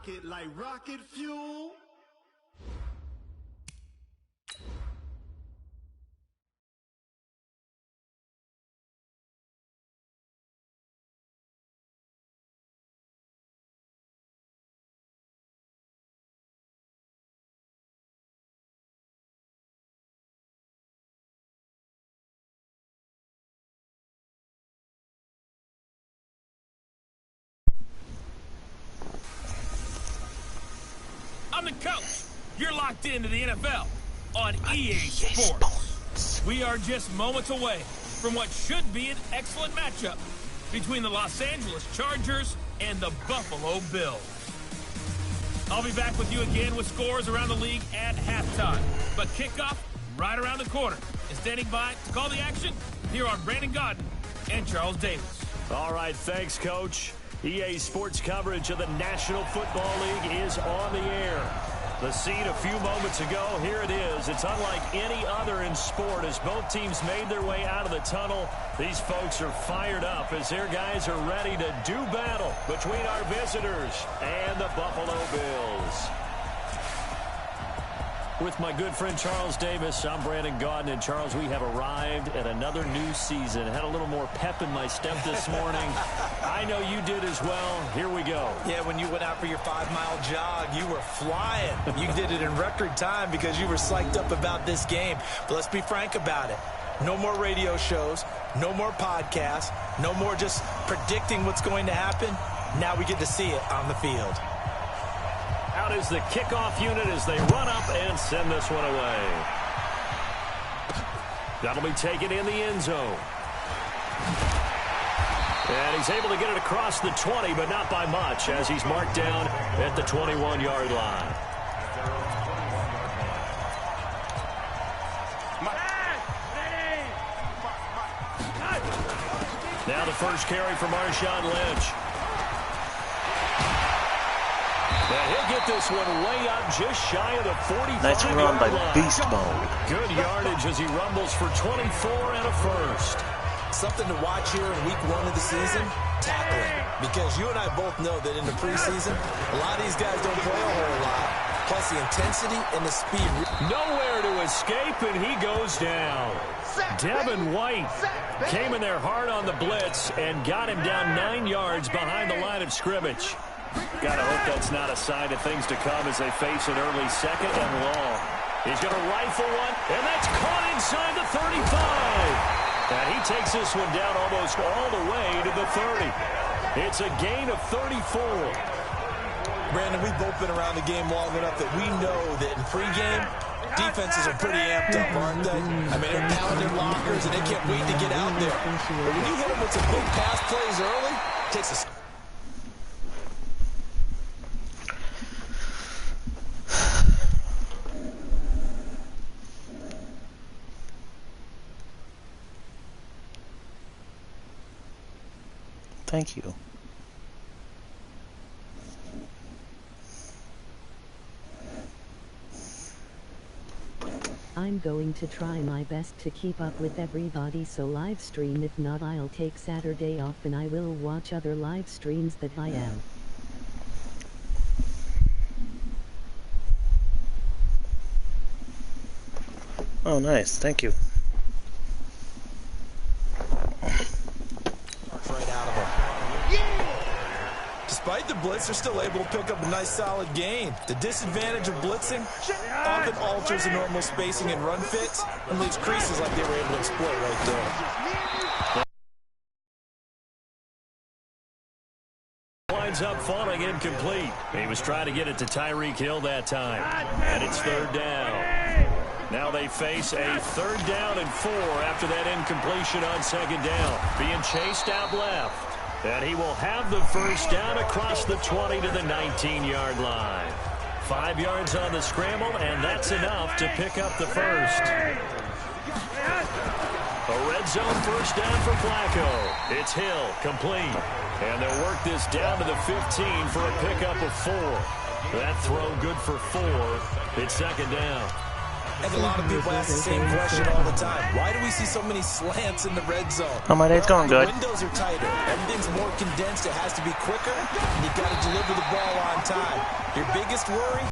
it like rocket fuel. I'm the coach. You're locked into the NFL on EA Sports. We are just moments away from what should be an excellent matchup between the Los Angeles Chargers and the Buffalo Bills. I'll be back with you again with scores around the league at halftime. But kickoff right around the corner. And standing by to call the action, here are Brandon Gaudin and Charles Davis. All right, thanks, Coach. EA Sports coverage of the National Football League is on the air. The scene a few moments ago, here it is. It's unlike any other in sport as both teams made their way out of the tunnel. These folks are fired up as their guys are ready to do battle between our visitors and the Buffalo Bills. With my good friend Charles Davis, I'm Brandon Gaudin. And Charles, we have arrived at another new season. Had a little more pep in my step this morning. I know you did as well. Here we go. Yeah, when you went out for your 5-mile jog, you were flying. You did it in record time because you were psyched up about this game. But let's be frank about it. No more radio shows, no more podcasts, no more just predicting what's going to happen. Now we get to see it on the field. Out is the kickoff unit as they run up and send this one away. That'll be taken in the end zone. And he's able to get it across the 20, but not by much as he's marked down at the 21-yard line. Now the first carry for Marshawn Lynch. And he'll get this one way up just shy of the 45-yard Nice run by line. Beast Mode. Good yardage as he rumbles for 24 and a first. Something to watch here in week 1 of the season, tackling. Because you and I both know that in the preseason, a lot of these guys don't play a whole lot. Plus the intensity and the speed. Nowhere to escape, and he goes down. Devin White came in there hard on the blitz and got him down 9 yards behind the line of scrimmage. Gotta hope that's not a sign of things to come as they face an early second and long. He's going to rifle one, and that's caught inside the 35. And he takes this one down almost all the way to the 30. It's a gain of 34. Brandon, we've both been around the game long enough that we know that in pregame, defenses are pretty amped up, aren't they? I mean, they're pounding lockers, and they can't wait to get out there. But when you hit them with some big pass plays early, it takes a... Thank you. I'm going to try my best to keep up with everybody, so live stream. If not, I'll take Saturday off and I will watch other live streams that I am. Oh, nice. Thank you. Right out of them. Despite the blitz, they're still able to pick up a nice solid gain. The disadvantage of blitzing often alters the normal spacing and run fits and leaves creases like they were able to exploit right there. Winds up falling incomplete. He was trying to get it to Tyreek Hill that time. And it's third down. Now they face a 3rd down and 4 after that incompletion on 2nd down. Being chased out left. And he will have the first down across the 20 to the 19-yard line. 5 yards on the scramble, and that's enough to pick up the first. A red zone first down for Flacco. It's Hill, complete. And they'll work this down to the 15 for a pickup of 4. That throw good for 4. It's 2nd down. And a lot of people ask the same question all the time. Why do we see so many slants in the red zone? Oh, my day's going good. The windows are tighter. Everything's more condensed. It has to be quicker. And you've got to deliver the ball on time. Your biggest worry?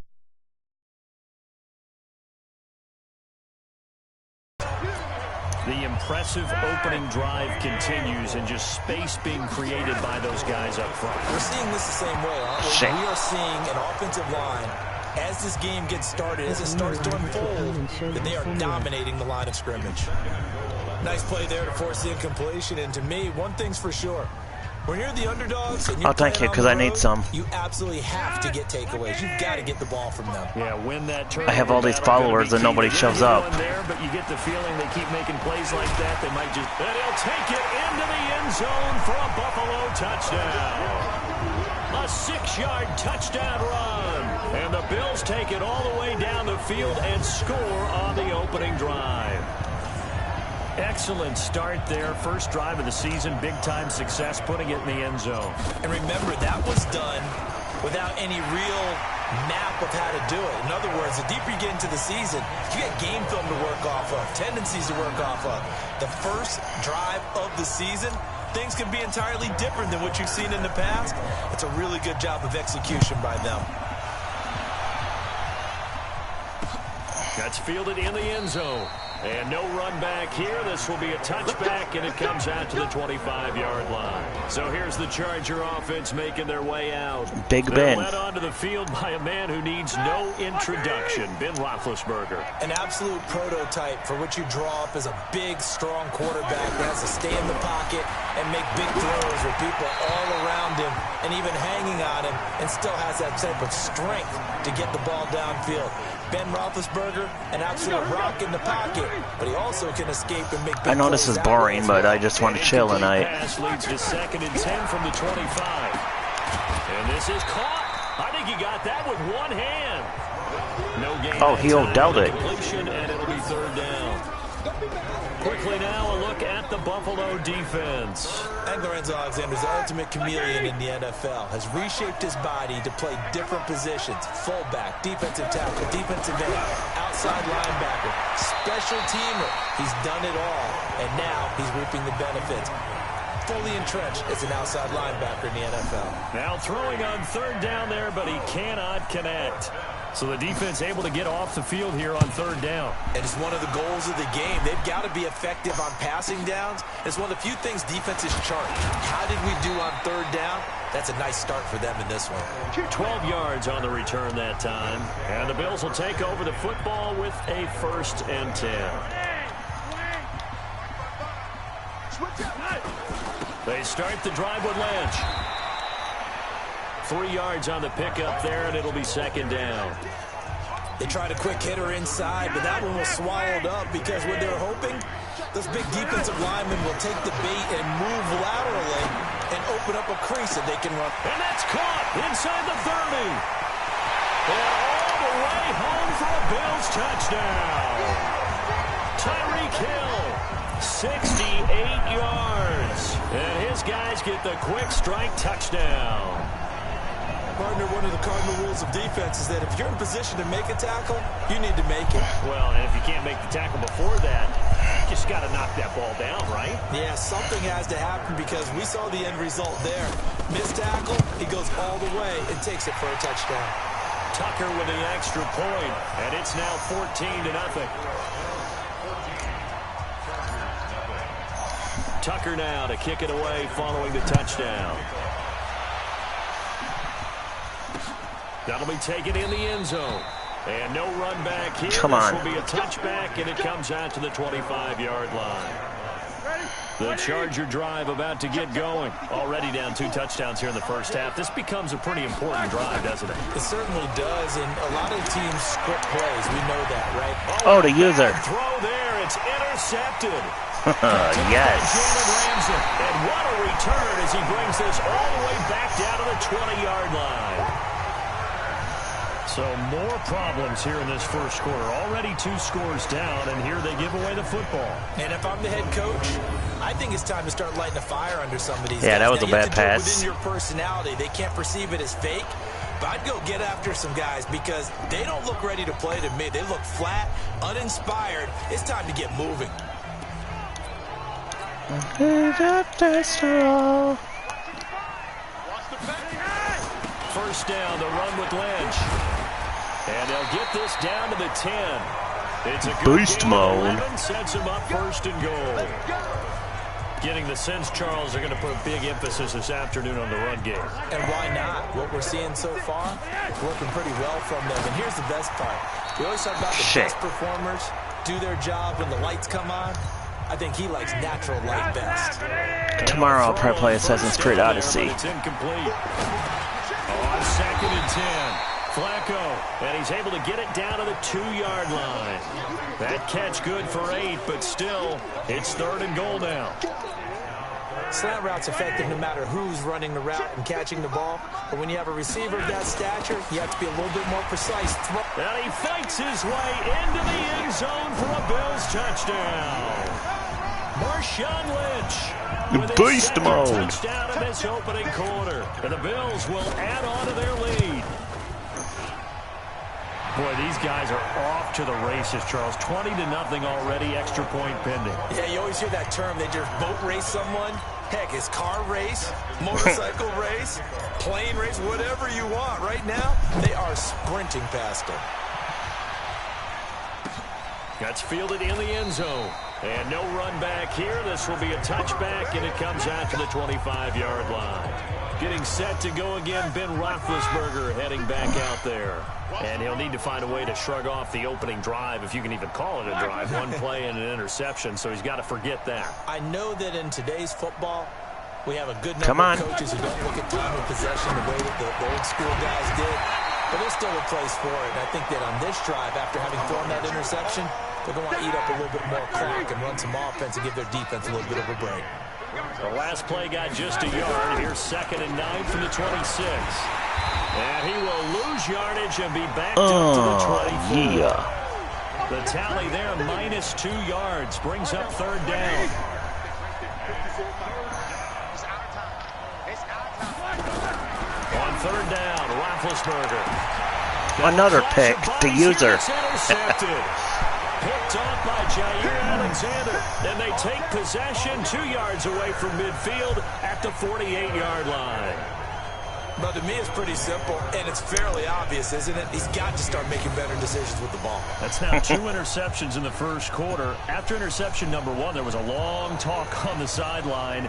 The impressive opening drive continues and just space being created by those guys up front. We're seeing this the same way, aren't we? We are seeing an offensive line, as this game gets started, as it starts to unfold, that they are dominating the line of scrimmage. Nice play there to force the incompletion. And to me, one thing's for sure. When you're the underdogs and you're thank you, because I need some. You absolutely have to get takeaways. You've got to get the ball from them. Yeah, win that turn. I have all these followers and nobody shows up. There, but you get the feeling they keep making plays like that. They might just. And he'll take it into the end zone for a Buffalo touchdown. A 6-yard touchdown run. And the Bills take it all the way down the field and score on the opening drive. Excellent start there. First drive of the season. Big-time success putting it in the end zone. And remember, that was done without any real map of how to do it. In other words, the deeper you get into the season, you get game film to work off of, tendencies to work off of. The first drive of the season, things can be entirely different than what you've seen in the past. It's a really good job of execution by them. That's fielded in the end zone. And no run back here. This will be a touchback, and it comes out to the 25-yard line. So here's the Charger offense making their way out. Big Ben. They're led onto the field by a man who needs no introduction, Ben Roethlisberger. An absolute prototype for what you draw up as a big, strong quarterback that has to stay in the pocket and make big throws with people all around him and even hanging on him, and still has that type of strength to get the ball downfield. Ben Roethlisberger, an absolute rock in the pocket, but he also can escape and make big I know this is boring, but I just want to chill tonight. Pass leads to 2nd and 10 from the 25. And this is caught. I think he got that with one hand. No gain. Oh, he'll doubt it. Completion, and it'll be 3rd down. Quickly now, a look at the Buffalo defense. And Lorenzo Alexander's the ultimate chameleon in the NFL. Has reshaped his body to play different positions. Fullback, defensive tackle, defensive end, outside linebacker, special teamer. He's done it all, and now he's reaping the benefits. Fully entrenched as an outside linebacker in the NFL. Now throwing on 3rd down there, but he cannot connect. So the defense able to get off the field here on 3rd down. And it's one of the goals of the game. They've got to be effective on passing downs. It's one of the few things defenses chart. How did we do on 3rd down? That's a nice start for them in this one. 12 yards on the return that time. And the Bills will take over the football with a 1st and 10. They start the drive with Lynch. 3 yards on the pickup there, and it'll be 2nd down. They tried a quick hitter inside, but that one was swallowed up because what they were hoping, those big defensive linemen will take the bait and move laterally and open up a crease that they can run. And that's caught inside the 30. And all the way home for a Bills touchdown. Tyreek Hill, 68 yards. And his guys get the quick strike touchdown. Partner, one of the cardinal rules of defense is that if you're in position to make a tackle, you need to make it. Well, and if you can't make the tackle before that, you just got to knock that ball down, right? Yeah, something has to happen because we saw the end result there. Missed tackle, he goes all the way and takes it for a touchdown. Tucker with the extra point, and it's now 14-0. Tucker now to kick it away following the touchdown. That'll be taken in the end zone. And no run back here. Come on. This will be a touchback, and it comes out to the 25-yard line. The Charger drive about to get going. Already down 2 touchdowns here in the first half. This becomes a pretty important drive, doesn't it? It certainly does, and a lot of teams script plays. We know that, right? Oh, the user. Throw there. It's intercepted. Yes. And what a return as he brings this all the way back down to the 20-yard line. So more problems here in this first quarter. Already 2 scores down, and here they give away the football. And if I'm the head coach, I think it's time to start lighting a fire under some of these guys. Yeah, that was a bad pass. Within your personality, they can't perceive it as fake. but I'd go get after some guys because they don't look ready to play to me. They look flat, uninspired. It's time to get moving. First down, the run with Lynch. And they'll get this down to the 10. It's a good Beast game. mode. 11 sets them up first and goal. Getting the sense, Charles, are going to put a big emphasis this afternoon on the run game. And why not? What we're seeing so far, working pretty well from them. And here's the best part. We always talk about the best performers do their job when the lights come on. I think he likes natural light best. Tomorrow I'll probably play Assassin's Creed Odyssey. It's incomplete. On 2nd and 10. Flacco, and he's able to get it down to the 2-yard line. That catch good for 8, but still, it's 3rd and goal now. Slant route's effective no matter who's running the route and catching the ball. But when you have a receiver of that stature, you have to be a little bit more precise. And he fights his way into the end zone for a Bills touchdown. Marshawn Lynch with his second touchdown in this opening quarter. And the Bills will add on to their lead. Boy, these guys are off to the races, Charles. 20-0 already, extra point pending. Yeah, you always hear that term. They just boat race someone. Heck, it's car race, motorcycle race, plane race, whatever you want. Right now, they are sprinting past them. That's fielded in the end zone. And no run back here. This will be a touchback, and it comes after the 25-yard line. Getting set to go again, Ben Roethlisberger heading back out there. And he'll need to find a way to shrug off the opening drive, if you can even call it a drive. One play and an interception, so he's got to forget that. I know that in today's football, we have a good number of coaches who don't look at time of possession the way that the old school guys did. But there's still a place for it. And I think that on this drive, after having thrown that interception, they're going to want to eat up a little bit more clock and run some offense and give their defense a little bit of a break. The last play got just a yard. Here's 2nd and 9 from the 26. And he will lose yardage and be backed up to the 24. Yeah. The tally there, -2 yards, brings up 3rd down. On 3rd down, Roethlisberger. Another pick, the user. Picked off by Jair Alexander. And they take possession 2 yards away from midfield at the 48-yard line. But to me, it's pretty simple, and it's fairly obvious, isn't it? He's got to start making better decisions with the ball. That's now 2 interceptions in the first quarter. After interception number 1, there was a long talk on the sideline.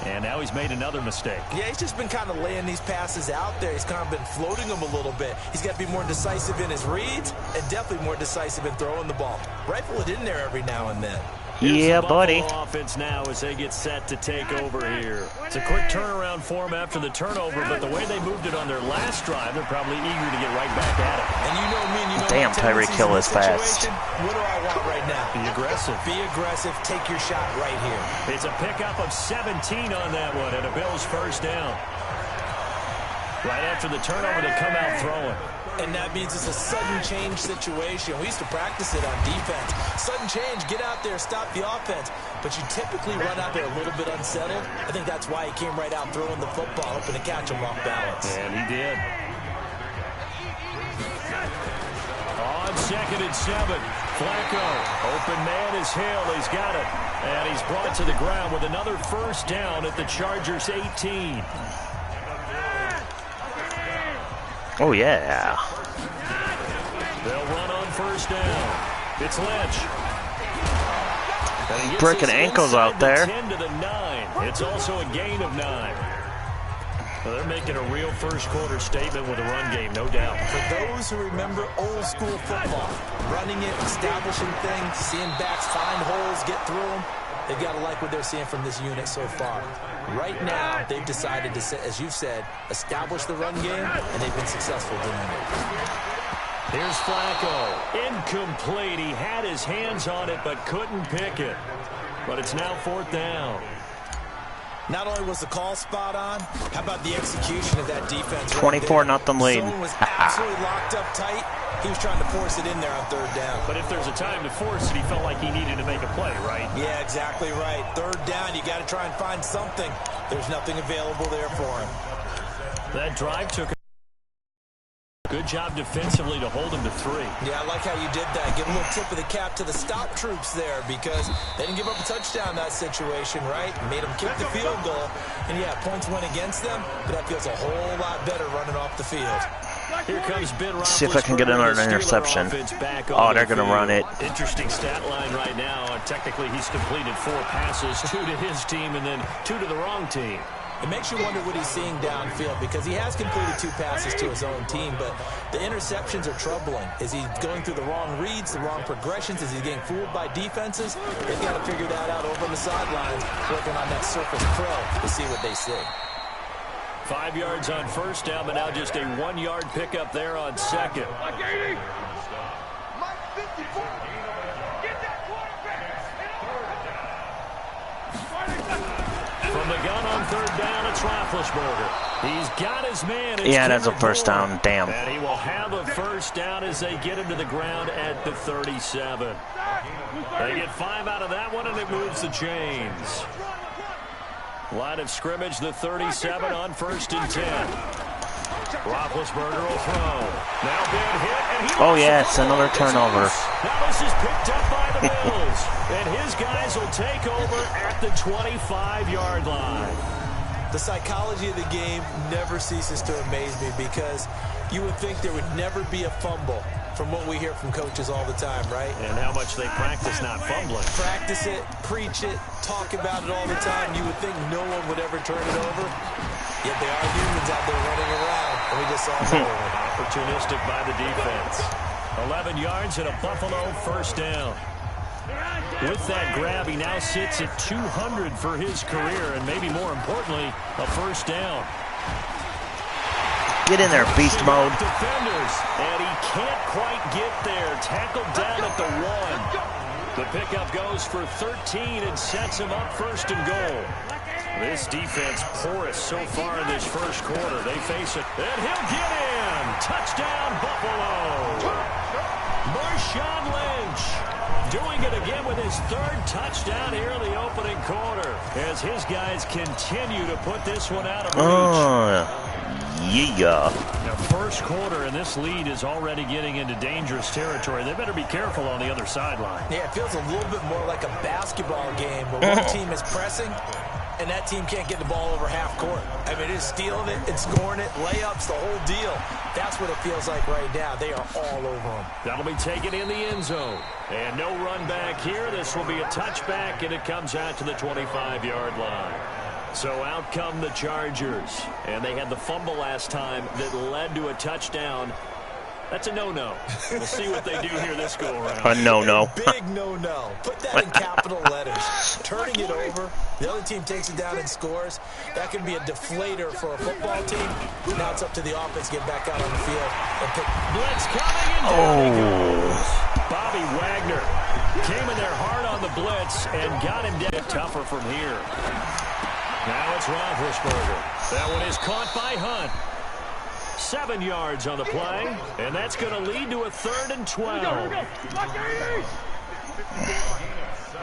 And now he's made another mistake. Yeah, he's just been kind of laying these passes out there. He's kind of been floating them a little bit. He's got to be more decisive in his reads and definitely more decisive in throwing the ball. Rifle it in there every now and then. Yeah, buddy. Offense now as they get set to take over here. It's a quick turnaround for them after the turnover, but the way they moved it on their last drive, they're probably eager to get right back at it. And you know me, and you know damn, Tyreek Hill is fast. What do I want right now? Be aggressive. Be aggressive. Take your shot right here. It's a pickup of 17 on that one, and a Bills first down. Right after the turnover, they come out throwing. And that means it's a sudden change situation. We used to practice it on defense. Sudden change, get out there, stop the offense. But you typically run out there a little bit unsettled. I think that's why he came right out throwing the football, hoping to catch him off balance. And he did. On 2nd and 7, Flacco. Open man is Hill. He's got it. And he's brought to the ground with another first down at the Chargers' 18. Oh, yeah. They'll run on first down. It's Lynch. Breaking ankles out there. 10 to the 9. It's also a gain of 9. Well, they're making a real first quarter statement with a run game, no doubt. For those who remember old school football, running it, establishing things, seeing backs find holes, get through them, they've got to like what they're seeing from this unit so far. Right now, they've decided to, as you've said, establish the run game, and they've been successful doing it. Here's Flacco. Incomplete. He had his hands on it, but couldn't pick it. But it's now 4th down. Not only was the call spot on, how about the execution of that defense? 24-0 lead. Zone was absolutely locked up tight. He was trying to force it in there on 3rd down. But if there's a time to force it, he felt like he needed to make a play, right? Yeah, exactly right. 3rd down, you got to try and find something. There's nothing available there for him. That drive took Good job defensively to hold him to 3. Yeah, I like how you did that. Give a little tip of the cap to the stop troops there because they didn't give up a touchdown in that situation, right? Made them kick the field goal. And, yeah, points went against them, but that feels a whole lot better running off the field. Here comes Ben Roethlisberger. See if I can get another interception. Oh, they're going to run it. Interesting stat line right now. Technically, he's completed 4 passes, 2 to his team and then 2 to the wrong team. It makes you wonder what he's seeing downfield because he has completed 2 passes to his own team, but the interceptions are troubling. Is he going through the wrong reads, the wrong progressions? Is he getting fooled by defenses? They've got to figure that out over on the sidelines, working on that Surface Pro to see what they see. 5 yards on first down, but now just a 1-yard pickup there on second. From the gun on third down, it's Roethlisberger. He's got his man. Yeah, that's a first down. Damn. And he will have a first down as they get him to the ground at the 37. They get 5 out of that one, and it moves the chains. Line of scrimmage, the 37 on 1st and 10. Roethlisberger will throw. Now big hit, and he Oh, yeah, it's another turnover. Now this is picked up by the Bills, and his guys will take over at the 25-yard line. The psychology of the game never ceases to amaze me because you would think there would never be a fumble from what we hear from coaches all the time, right? And how much they practice not fumbling. Practice it, preach it, talk about it all the time. You would think no one would ever turn it over. Yet there are humans out there running around, and we just saw another one. Opportunistic by the defense. 11 yards and a Buffalo first down. With that grab, he now sits at 200 for his career, and maybe more importantly, a first down. Get in there, beast mode. Defenders, and he can't quite get there. Tackled down at the 1. The pickup goes for 13 and sets him up 1st and goal. This defense porous so far in this first quarter. They face it, and he'll get in. Touchdown, Buffalo. Marshawn Lynch doing it again with his 3rd touchdown here in the opening quarter as his guys continue to put this one out of reach. Yeah. Now, first quarter, and this lead is already getting into dangerous territory. They better be careful on the other sideline. Yeah, it feels a little bit more like a basketball game where one team is pressing and that team can't get the ball over half court. I mean, it's stealing it, it's scoring it, layups, the whole deal. That's what it feels like right now. They are all over them. That'll be taken in the end zone. And no run back here. This will be a touchback, and it comes out to the 25-yard line. So out come the Chargers. And they had the fumble last time that led to a touchdown. That's a no-no. We'll see what they do here this go-around. A no-no. Big no-no. Put that in capital letters. Turning it over. The other team takes it down and scores. That can be a deflator for a football team. Now it's up to the offense to get back out on the field and pick. Blitz coming, and down he goes. Bobby Wagner came in there hard on the blitz and got him down. Tougher from here. Now it's Roethlisberger. That one is caught by Hunt. 7 yards on the play, and that's going to lead to a 3rd and 12. Here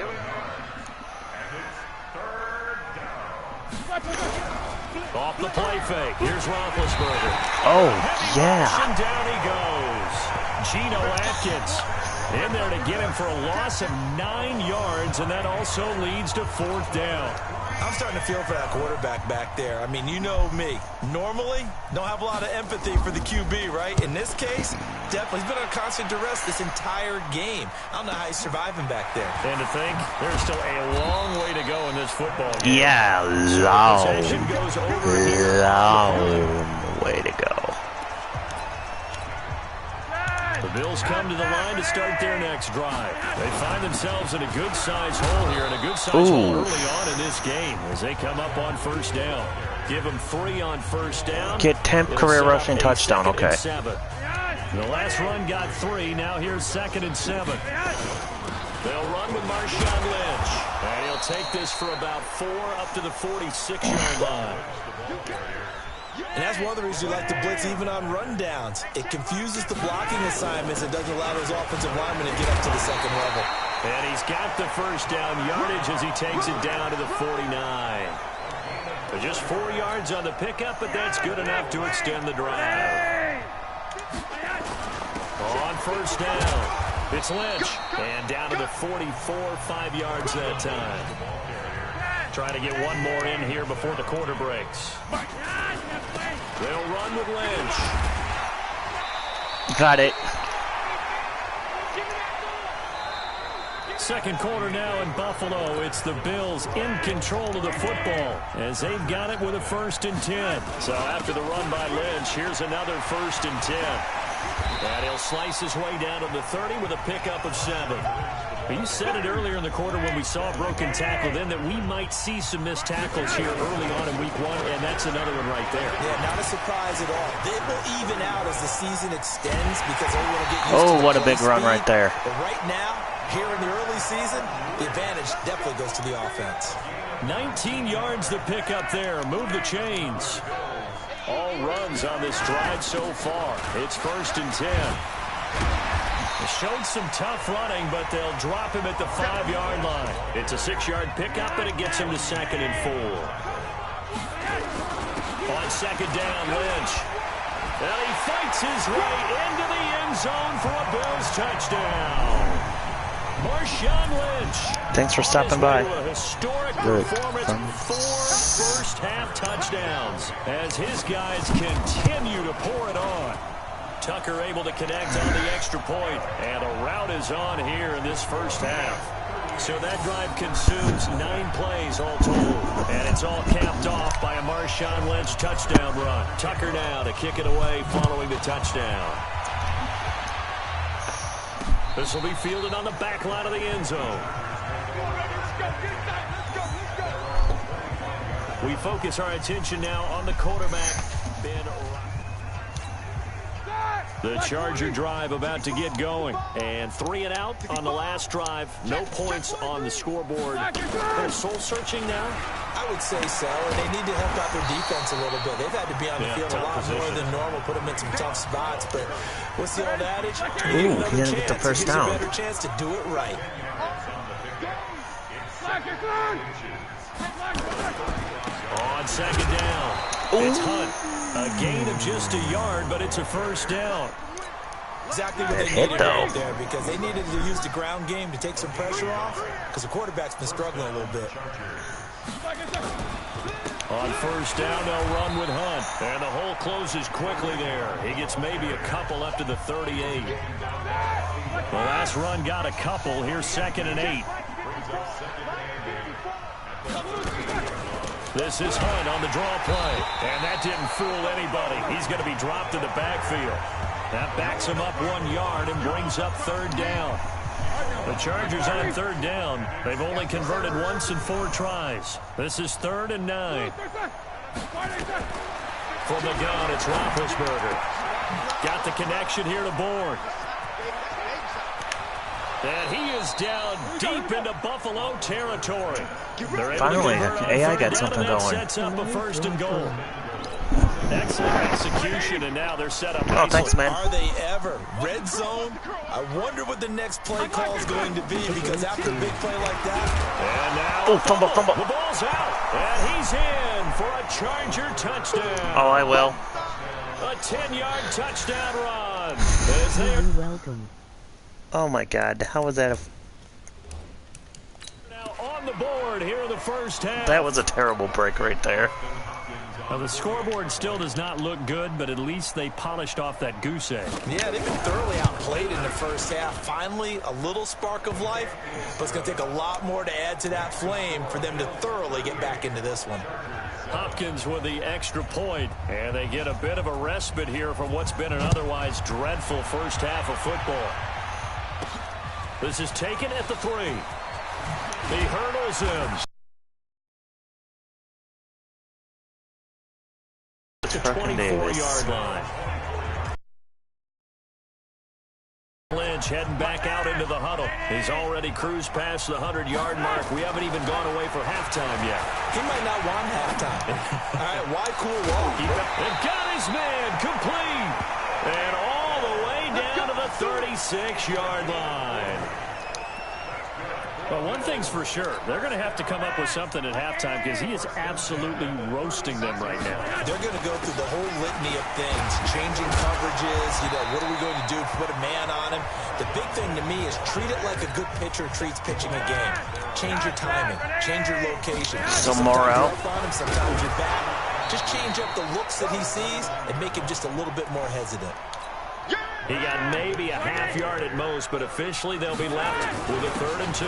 we go. Off the play fake. Here's Roethlisberger. Oh, yeah. And down he goes. Geno Atkins in there to get him for a loss of 9 yards, and that also leads to 4th down. I'm starting to feel for that quarterback back there. I mean, you know me. Normally, don't have a lot of empathy for the QB, right? In this case, definitely. He's been on constant duress this entire game. I don't know how he's surviving back there. And to think, there's still a long way to go in this football game. Yeah, long way to go. The Bills come to the line to start their next drive. They find themselves in a good-sized hole here, and a good-sized hole early on in this game as they come up on 1st down. Give them 3 on 1st down. Get 10th career rushing touchdown, okay. The last run got 3. Now here's 2nd and 7. They'll run with Marshawn Lynch. And he'll take this for about 4 up to the 46-yard line. And that's one of the reasons you like to blitz even on rundowns. It confuses the blocking assignments. It doesn't allow those offensive linemen to get up to the 2nd level. And he's got the 1st down yardage as he takes it down to the 49. Just 4 yards on the pickup, but that's good enough to extend the drive. first down. It's Lynch. And down to the 44, 5 yards that time. Trying to get one more in here before the quarter breaks. They'll run with Lynch. Got it. Second quarter now in Buffalo. It's the Bills in control of the football as they've got it with a 1st and 10. So after the run by Lynch, here's another 1st and 10. And he'll slice his way down to the 30 with a pickup of 7. You said it earlier in the quarter when we saw a broken tackle then that we might see some missed tackles here early on in week 1, and that's another one right there. Yeah, not a surprise at all. It will even out as the season extends because everyone will get used to the what a big run right there. But right now, here in the early season, the advantage definitely goes to the offense. 19 yards to pick up there. Move the chains. All runs on this drive so far. It's 1st and 10. They showed some tough running, but they'll drop him at the 5-yard line. It's a 6-yard pickup, and it gets him to 2nd and 4. On 2nd down, Lynch. And he fights his way into the end zone for a Bills touchdown. Marshawn Lynch. Thanks for stopping by. A historic performance, 4 first-half touchdowns as his guys continue to pour it on. Tucker able to connect on the extra point, and a route is on here in this first half. So that drive consumes 9 plays all told, and it's all capped off by a Marshawn Lynch touchdown run. Tucker now to kick it away following the touchdown. This will be fielded on the back line of the end zone. We focus our attention now on the quarterback, Ben. The Charger drive about to get going. And 3 and out on the last drive. No points on the scoreboard. They're soul-searching now? I would say so, and they need to help out their defense a little bit. They've had to be on the field a lot more than normal, put them in some tough spots. But what's the old adage? Ooh, he didn't get the first down. A better chance to do it right. On 2nd down, it's Hunt. A gain of just a yard, but it's a first down. Exactly what they needed right there, because they needed to use the ground game to take some pressure off, because the quarterback's been struggling a little bit. On first down, they'll run with Hunt, and the hole closes quickly there. He gets maybe a couple up to the 38. The last run got a couple. Here's 2nd and 8. This is Hunt on the draw play, and that didn't fool anybody. He's going to be dropped in the backfield. That backs him up 1 yard and brings up 3rd down. The Chargers on 3rd down. They've only converted once in 4 tries. This is 3rd and 9. From the gun, it's Roethlisberger. Got the connection here to Bourne. And he is down deep into Buffalo territory. Finally, AI got something going. Sets up a 1st and goal. Excellent execution, and now they're set up. Oh, thanks, man. Are they ever? Red zone? I wonder what the next play call is going to be, because after a big play like that. And now fumble. The ball's out, and he's in for a Charger touchdown. Oh, I will. A 10-yard touchdown run. You're welcome. Oh my God, how was that? Now on the board here in the first half. That was a terrible break right there. Well, the scoreboard still does not look good, but at least they polished off that goose egg. Yeah, they've been thoroughly outplayed in the first half. Finally, a little spark of life, but it's going to take a lot more to add to that flame for them to thoroughly get back into this one. Hopkins with the extra point, and they get a bit of a respite here from what's been an otherwise dreadful first half of football. This is taken at the 3. He hurdles him. To 24-yard line. Lynch heading back out into the huddle. He's already cruised past the 100-yard mark. We haven't even gone away for halftime yet. He might not want halftime. All right, why cool off? And got his man complete. And all the way down to the 36-yard line. Well, one thing's for sure. They're going to have to come up with something at halftime because he is absolutely roasting them right now. They're going to go through the whole litany of things, changing coverages, what are we going to do to put a man on him? The big thing to me is treat it like a good pitcher treats pitching a game. Change your timing, change your location. So Morrell. Sometimes you're bad. Just change up the looks that he sees and make him just a little bit more hesitant. He got maybe a half yard at most, but officially they'll be left with a 3rd and 2.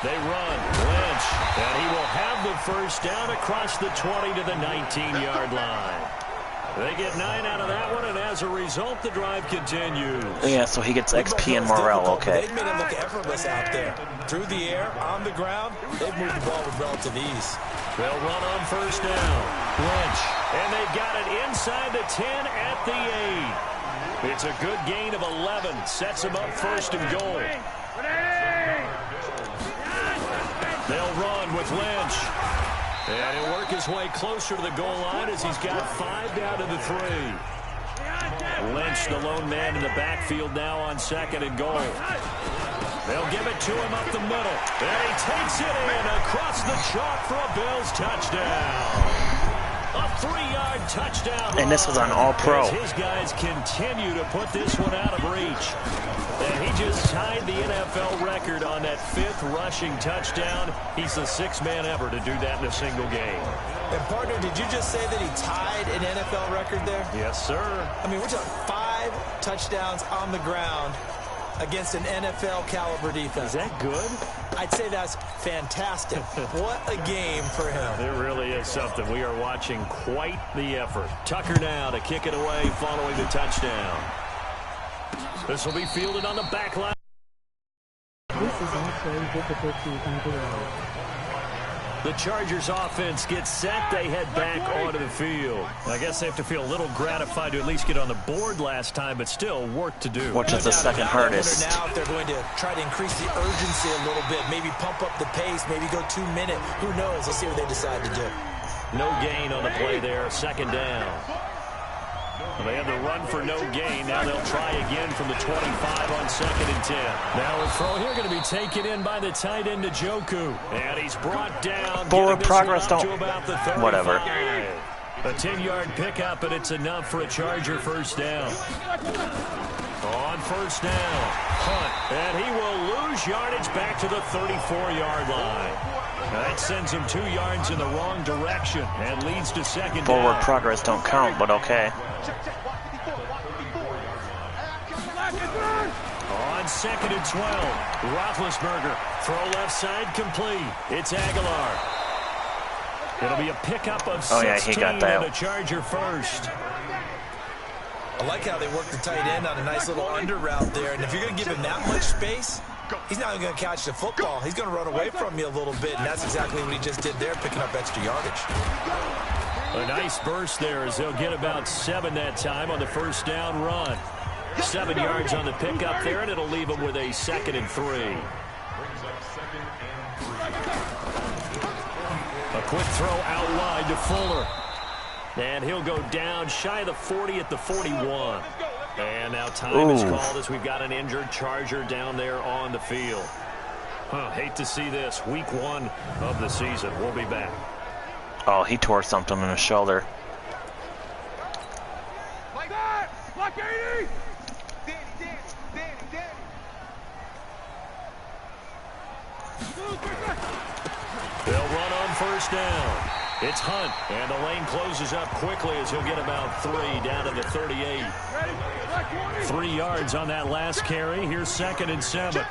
They run. Lynch. And he will have the first down across the 20 to the 19-yard line. They get 9 out of that one, and as a result, the drive continues. Yeah, so he gets XP and Morrell, okay. They've made it look effortless out there. Through the air, on the ground, they've moved the ball with relative ease. They'll run on first down. Lynch. And they've got it inside the 10 at the 8. It's a good gain of 11. Sets them up 1st and goal. They'll run with Lynch. And he'll work his way closer to the goal line as he's got 5 down to the 3. Lynch, the lone man in the backfield now on 2nd and goal. They'll give it to him up the middle. And he takes it in across the chalk for a Bills touchdown. A 3-yard touchdown. And this was on All-Pro. His guys continue to put this one out of reach. And he just tied the NFL record on that 5th rushing touchdown. He's the 6th man ever to do that in a single game. And, partner, did you just say that he tied an NFL record there? Yes, sir. I mean, we're talking 5 touchdowns on the ground against an NFL caliber defense. Is that good? I'd say that's fantastic. What a game for him. It really is something. We are watching quite the effort. Tucker now to kick it away following the touchdown. This will be fielded on the back line. This is also difficulty by the way. The Chargers offense gets set. They head back onto the field. I guess they have to feel a little gratified to at least get on the board last time, but still work to do. Which is the second hardest. Now if they're going to try to increase the urgency a little bit, maybe pump up the pace, maybe go 2 minute. Who knows? Let's see what they decide to do. No gain on the play there. 2nd down. Well, they had the run for no gain. Now they'll try again from the 25 on 2nd and 10. Now a throw here going to be taken in by the tight end Njoku. And he's brought down. Forward progress, don't. Whatever. A 10-yard pickup, and it's enough for a Charger first down. On first down, Hunt. And he will lose yardage back to the 34-yard line. That sends him 2 yards in the wrong direction and leads to 2nd down. Forward progress don't count, but okay. On 2nd and 12, Roethlisberger. Throw left side complete. It's Aguilar. It'll be a pickup of 16 he got that. and a Charger first. I like how they work the tight end on a nice little under route there. And if you're going to give him that much space, he's not even going to catch the football. He's going to run away from you a little bit, and that's exactly what he just did there, picking up extra yardage. A nice burst there as they'll get about 7 that time on the first down run. 7 yards on the pickup there, and it'll leave him with a 2nd and 3. A quick throw out wide to Fuller. And he'll go down shy of the 40 at the 41. And now time is called as we've got an injured Charger down there on the field. Hate to see this. Week 1 of the season. We'll be back. Oh, he tore something in his shoulder. Like that! Like 80! They'll run on first down. It's Hunt, and the lane closes up quickly as he'll get about 3 down to the 38. 3 yards on that last carry. Here's 2nd and 7.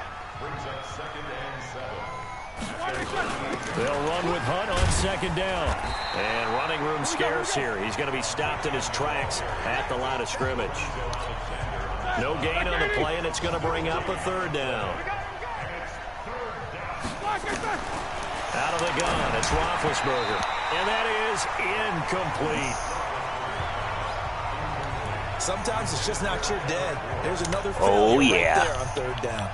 They'll run with Hunt on 2nd down. And running room scarce here. He's going to be stopped in his tracks at the line of scrimmage. No gain on the play, and it's going to bring up a 3rd down. Out of the gun, it's Roethlisberger. And that is incomplete. Sometimes it's just not your dead. There's another failure right there on 3rd down.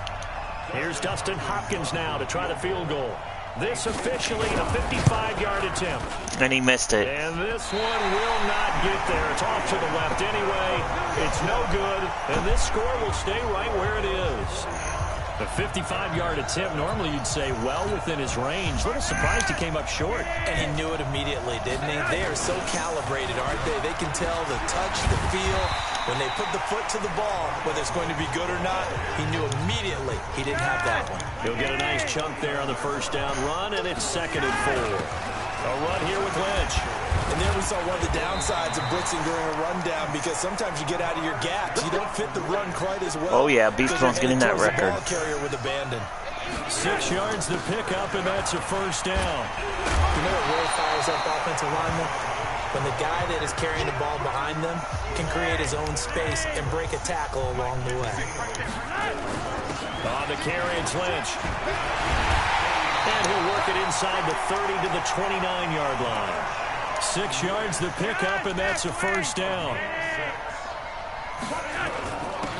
Here's Dustin Hopkins now to try the field goal. This officially a 55-yard attempt. And he missed it. And this one will not get there. It's off to the left anyway. It's no good. And this score will stay right where it is. The 55-yard attempt, normally you'd say well within his range. A little surprised he came up short. And he knew it immediately, didn't he? They are so calibrated, aren't they? They can tell the touch, the feel. When they put the foot to the ball, whether it's going to be good or not, he knew immediately he didn't have that one. He'll get a nice chunk there on the first down run, and it's 2nd and 4. A run here with Lynch. And there we saw one of the downsides of blitzing during a rundown, because sometimes you get out of your gaps. You don't fit the run quite as well. Oh, yeah, Beast Bone's getting that record. Ball carrier with abandon. 6 yards the pickup, and that's a first down. You know what really fires up offensive linemen? When the guy that is carrying the ball behind them can create his own space and break a tackle along the way. On the carry, it's Lynch. And he'll work it inside the 30 to the 29-yard line. 6 yards the pickup, and that's a first down.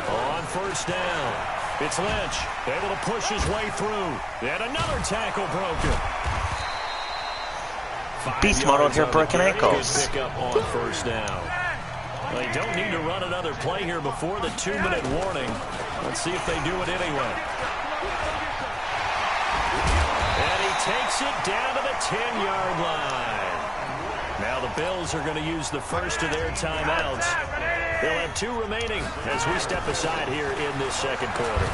On first down, it's Lynch, able to push his way through. And another tackle broken. Beast mode here, broken ankles. Pick up on first down. They don't need to run another play here before the 2-minute warning. Let's see if they do it anyway. And he takes it down to the 10-yard line. Now the Bills are going to use the first of their timeouts. They'll have 2 remaining as we step aside here in this second quarter.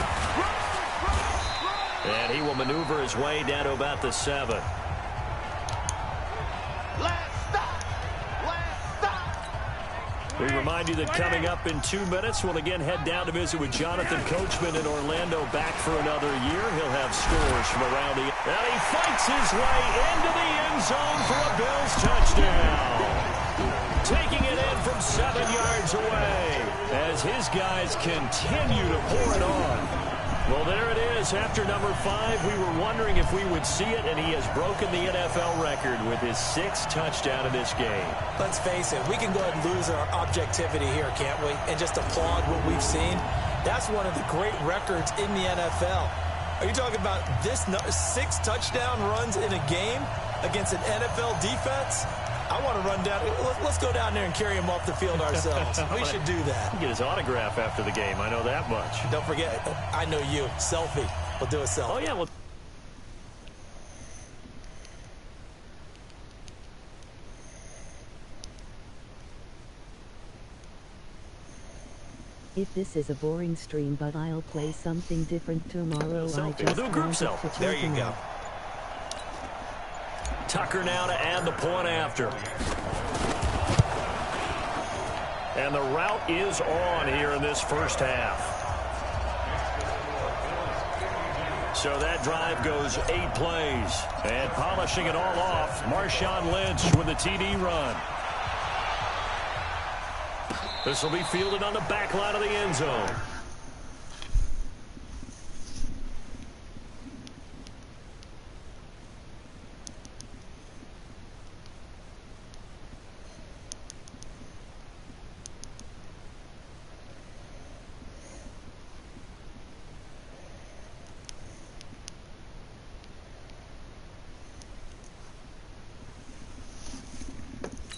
And he will maneuver his way down to about the 7. We remind you that coming up in 2 minutes, we'll again head down to visit with Jonathan Coachman in Orlando, back for another year. He'll have scores from around the... And he fights his way into the end zone for a Bills touchdown. Taking it in from 7 yards away as his guys continue to pour it on. Well, there it is. After number 5, we were wondering if we would see it, and he has broken the NFL record with his 6th touchdown in this game. Let's face it, we can go ahead and lose our objectivity here, can't we? And just applaud what we've seen. That's one of the great records in the NFL. Are you talking about this 6 touchdown runs in a game against an NFL defense? I want to run down. Let's go down there and carry him off the field ourselves. We should do that. Get his autograph after the game. I know that much. Don't forget, I know you. Selfie. We'll do a selfie. Oh, yeah. Well. If this is a boring stream, but I'll play something different tomorrow. We'll do a group selfie. There you go. Tucker now to add the point after. And the route is on here in this first half. So that drive goes 8 plays. And polishing it all off, Marshawn Lynch with a TD run. This will be fielded on the back line of the end zone.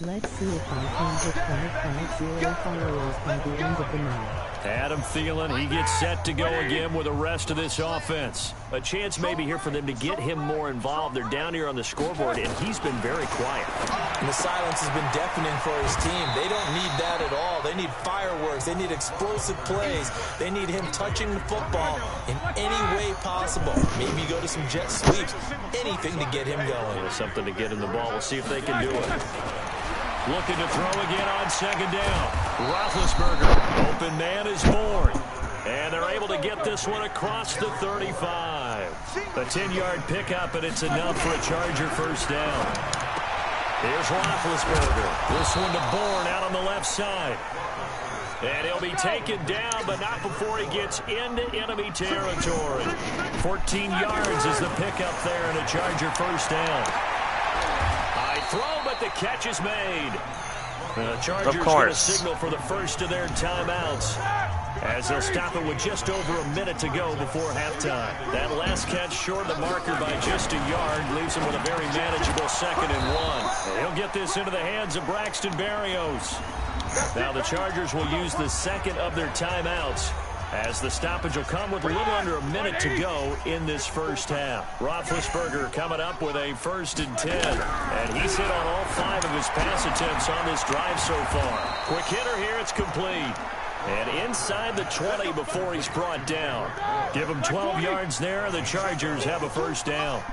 Let's see if I can get 550 followers by the end of the night. Adam Thielen, he gets set to go again with the rest of this offense. A chance maybe here for them to get him more involved. They're down here on the scoreboard, and he's been very quiet. And the silence has been deafening for his team. They don't need that at all. They need fireworks. They need explosive plays. They need him touching the football in any way possible. Maybe go to some jet sweeps. Anything to get him going. Something to get him the ball. We'll see if they can do it. Looking to throw again on second down. Roethlisberger, open man is born. And they're able to get this one across the 35. A 10-yard pickup, and it's enough for a Charger first down. Here's Roethlisberger. This one to Bourne out on the left side. And he'll be taken down, but not before he gets into enemy territory. 14 yards is the pickup there, and a Charger first down. High throw, but the catch is made. The Chargers going to signal for the first of their timeouts as they'll stop it with just over a minute to go before halftime. That last catch short of the marker by just a yard leaves him with a very manageable 2nd and 1. He'll get this into the hands of Braxton Berrios. Now the Chargers will use the second of their timeouts as the stoppage will come with a little under a minute to go in this first half. Roethlisberger coming up with a 1st and 10. And he's hit on all 5 of his pass attempts on this drive so far. Quick hitter here, it's complete. And inside the 20 before he's brought down. Give him 12 yards there, and the Chargers have a 1st down.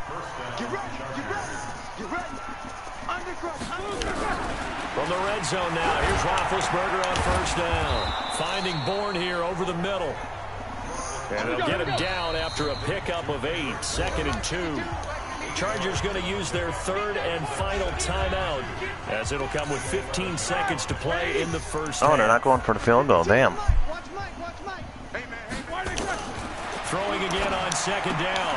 From the red zone now, here's Roethlisberger on 1st down. Finding Bourne here over the middle. And they'll get him down after a pickup of 8, 2nd and 2. Chargers going to use their 3rd and final timeout, as it'll come with 15 seconds to play in the first half. Oh, they're not going for the field goal. Damn. Throwing again on 2nd down.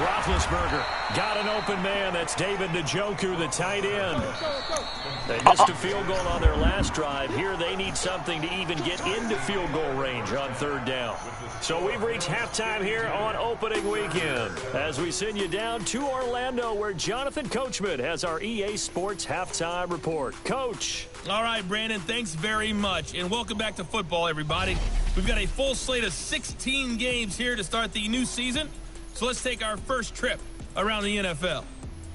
Roethlisberger got an open man. That's David Njoku, the tight end. They missed a field goal on their last drive. Here they need something to even get into field goal range on 3rd down. So we've reached halftime here on opening weekend, as we send you down to Orlando, where Jonathan Coachman has our EA Sports halftime report. Coach. All right, Brandon, thanks very much. And welcome back to football, everybody. We've got a full slate of 16 games here to start the new season. So let's take our first trip around the NFL.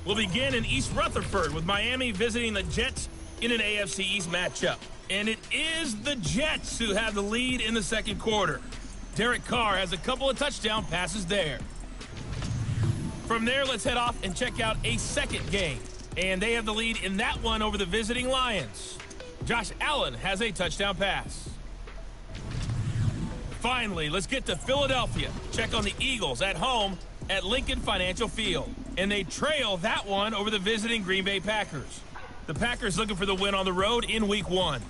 We'll begin in East Rutherford with Miami visiting the Jets in an AFC East matchup. And it is the Jets who have the lead in the 2nd quarter. Derek Carr has a couple of touchdown passes there. From there, let's head off and check out a 2nd game. And they have the lead in that one over the visiting Lions. Josh Allen has a touchdown pass. Finally, let's get to Philadelphia. Check on the Eagles at home at Lincoln Financial Field. And they trail that one over the visiting Green Bay Packers. The Packers looking for the win on the road in Week 1.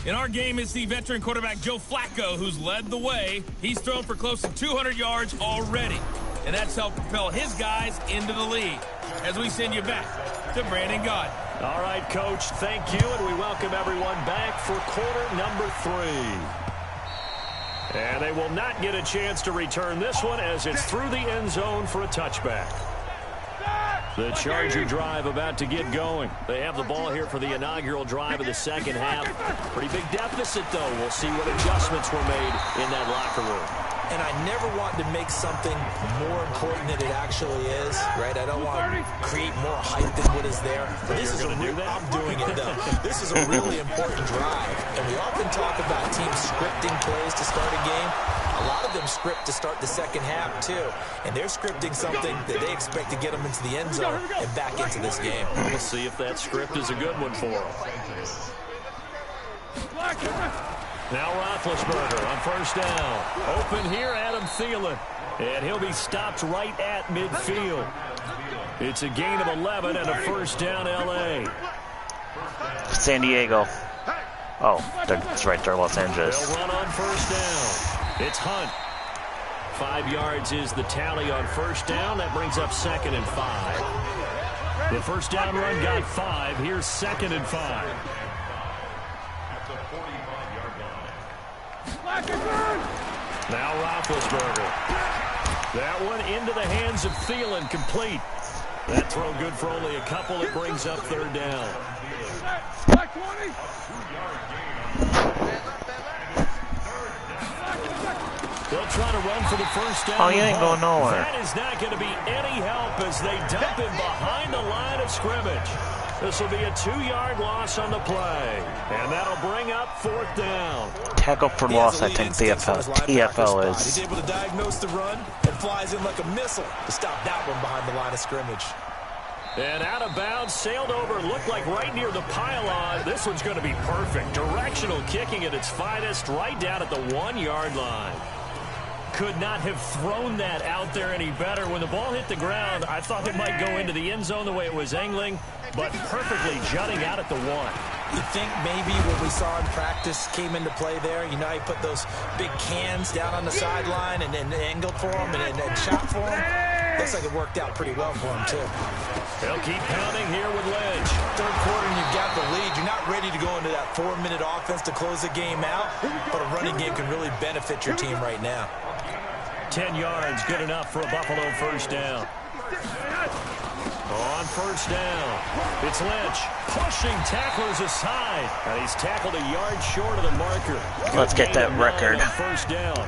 In our game, it's the veteran quarterback Joe Flacco who's led the way. He's thrown for close to 200 yards already. And that's helped propel his guys into the lead. As we send you back to Brandon Gaudin. All right, Coach, thank you, and we welcome everyone back for quarter number 3. And they will not get a chance to return this one, as it's through the end zone for a touchback. The Charger drive about to get going. They have the ball here for the inaugural drive of the 2nd half. Pretty big deficit, though. We'll see what adjustments were made in that locker room. And I never want to make something more important than it actually is, right? I don't want to create more hype than what is there. But this is I'm doing it, though. This is a really important drive. And we often talk about teams scripting plays to start a game. A lot of them script to start the 2nd half, too. And they're scripting something that they expect to get them into the end zone and back into this game. We'll see if that script is a good one for them. Now Roethlisberger on 1st down. Open here, Adam Thielen. And he'll be stopped right at midfield. It's a gain of 11 and a 1st down, L.A. San Diego. Oh, that's right there, Los Angeles. They'll run on 1st down. It's Hunt. 5 yards is the tally on 1st down. That brings up 2nd and 5. The 1st down run got 5. Here's 2nd and 5. Now Roethlisberger. That one into the hands of Thielen, complete. That throw good for only a couple. It brings up 3rd down. They'll try to run for the 1st down. Oh, you ain't going nowhere. That is not going to be any help as they dump him behind the line of scrimmage. This will be a 2-yard loss on the play. And that'll bring up 4th down. Tackle for loss, I think TFL is. He's able to diagnose the run and flies in like a missile to stop that one behind the line of scrimmage. And out of bounds, sailed over, looked like right near the pylon. This one's going to be perfect. Directional kicking at its finest, right down at the 1-yard line. Could not have thrown that out there any better. When the ball hit the ground, I thought it might go into the end zone the way it was angling, but perfectly jutting out at the 1. You think maybe what we saw in practice came into play there? You know, he put those big cans down on the sideline and then angled for him and shot for him. Looks like it worked out pretty well for him, too. They'll keep pounding here with Lynch. 3rd quarter, and you've got the lead. You're not ready to go into that 4-minute offense to close the game out, but a running game can really benefit your team right now. 10 yards, good enough for a Buffalo 1st down. On first down, it's Lynch pushing tacklers aside, and he's tackled a yard short of the marker. Let's get that record. On first down,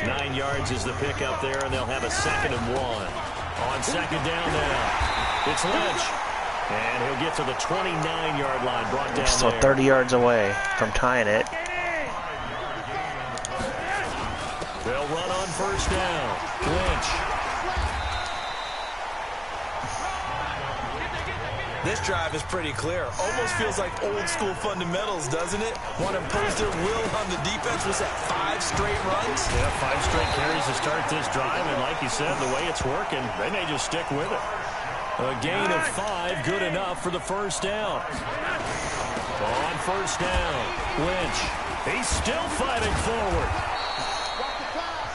9 yards is the pickup there, and they'll have a 2nd and 1. On 2nd down now, it's Lynch, and he'll get to the 29-yard line, brought down So there. 30 yards away from tying it. They'll run on first down. Lynch. This drive is pretty clear. Almost feels like old school fundamentals, doesn't it? Want to impose their will on the defense. Was that 5 straight runs? Yeah, 5 straight carries to start this drive, and like you said, the way it's working, they may just stick with it. A gain of 5, good enough for the first down. On first down, Lynch. He's still fighting forward.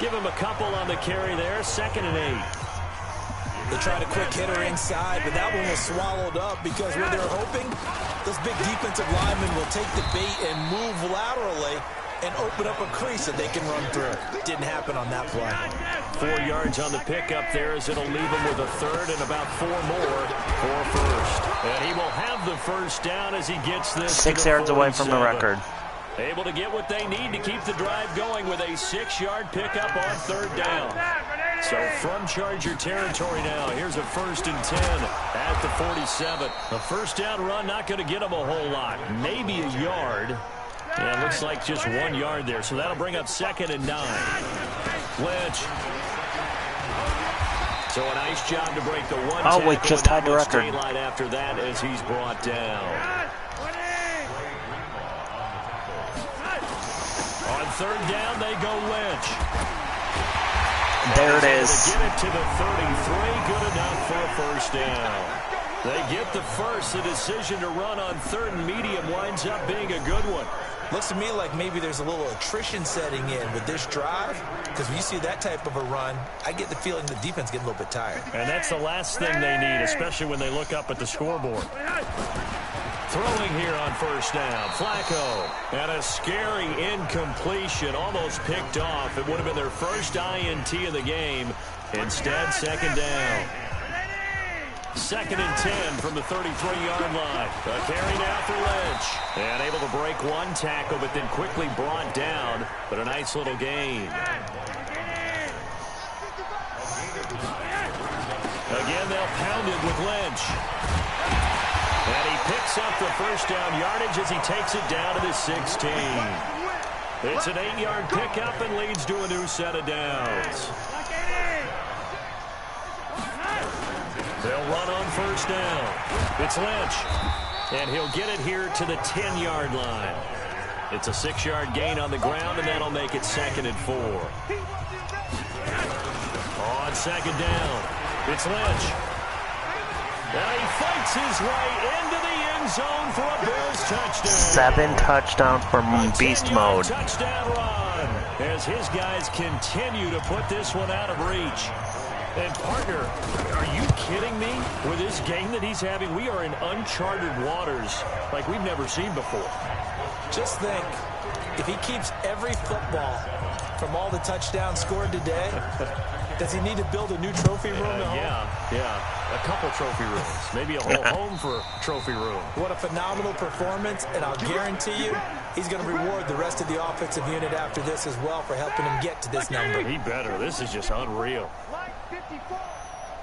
Give him a couple on the carry there, 2nd and 8. They tried a quick hitter inside, but that one was swallowed up because what they're hoping, those big defensive linemen will take the bait and move laterally and open up a crease that they can run through. Didn't happen on that play. 4 yards on the pickup there as it'll leave him with a 3rd and about 4 more for first. And he will have the first down as he gets this. 6 yards away from the record. Able to get what they need to keep the drive going with a 6-yard pickup on 3rd down. So from Charger territory now, here's a 1st and 10 at the 47. A first down run, not going to get them a whole lot. Maybe a yard. Yeah, it looks like just 1 yard there. So that'll bring up 2nd and 9. Lynch. So a nice job to break the one. Oh, wait, just tied the record. Daylight after that as he's brought down. On 3rd down, they go Lynch. There it is. Get it to the 33, good enough for a first down. They get the first. The decision to run on 3rd and medium winds up being a good one. Looks to me like maybe there's a little attrition setting in with this drive, because when you see that type of a run, I get the feeling the defense getting a little bit tired. And that's the last thing they need, especially when they look up at the scoreboard. Throwing here on first down, Flacco. And a scary incompletion, almost picked off. It would have been their first INT of the game. Instead, 2nd down. 2nd and 10 from the 33-yard line. A carry now for Lynch. And able to break one tackle, but then quickly brought down. But a nice little gain. Again, they'll pound it with Lynch. And he picks up the first down yardage as he takes it down to the 16. It's an 8-yard pickup and leads to a new set of downs. They'll run on first down. It's Lynch. And he'll get it here to the 10-yard line. It's a 6-yard gain on the ground, and that'll make it 2nd and 4. On 2nd down, it's Lynch. And he fights his way into the end zone for a Bills touchdown. 7 touchdowns from beast mode. Touchdown run as his guys continue to put this one out of reach. And partner, are you kidding me? With this game that he's having, we are in uncharted waters like we've never seen before. Just think, if he keeps every football from all the touchdowns scored today, does he need to build a new trophy room at home? Yeah. A couple trophy rooms. Maybe a whole home for trophy room. What a phenomenal performance, and I'll guarantee you he's going to reward the rest of the offensive unit after this as well for helping him get to this number. He better. This is just unreal. Line 54.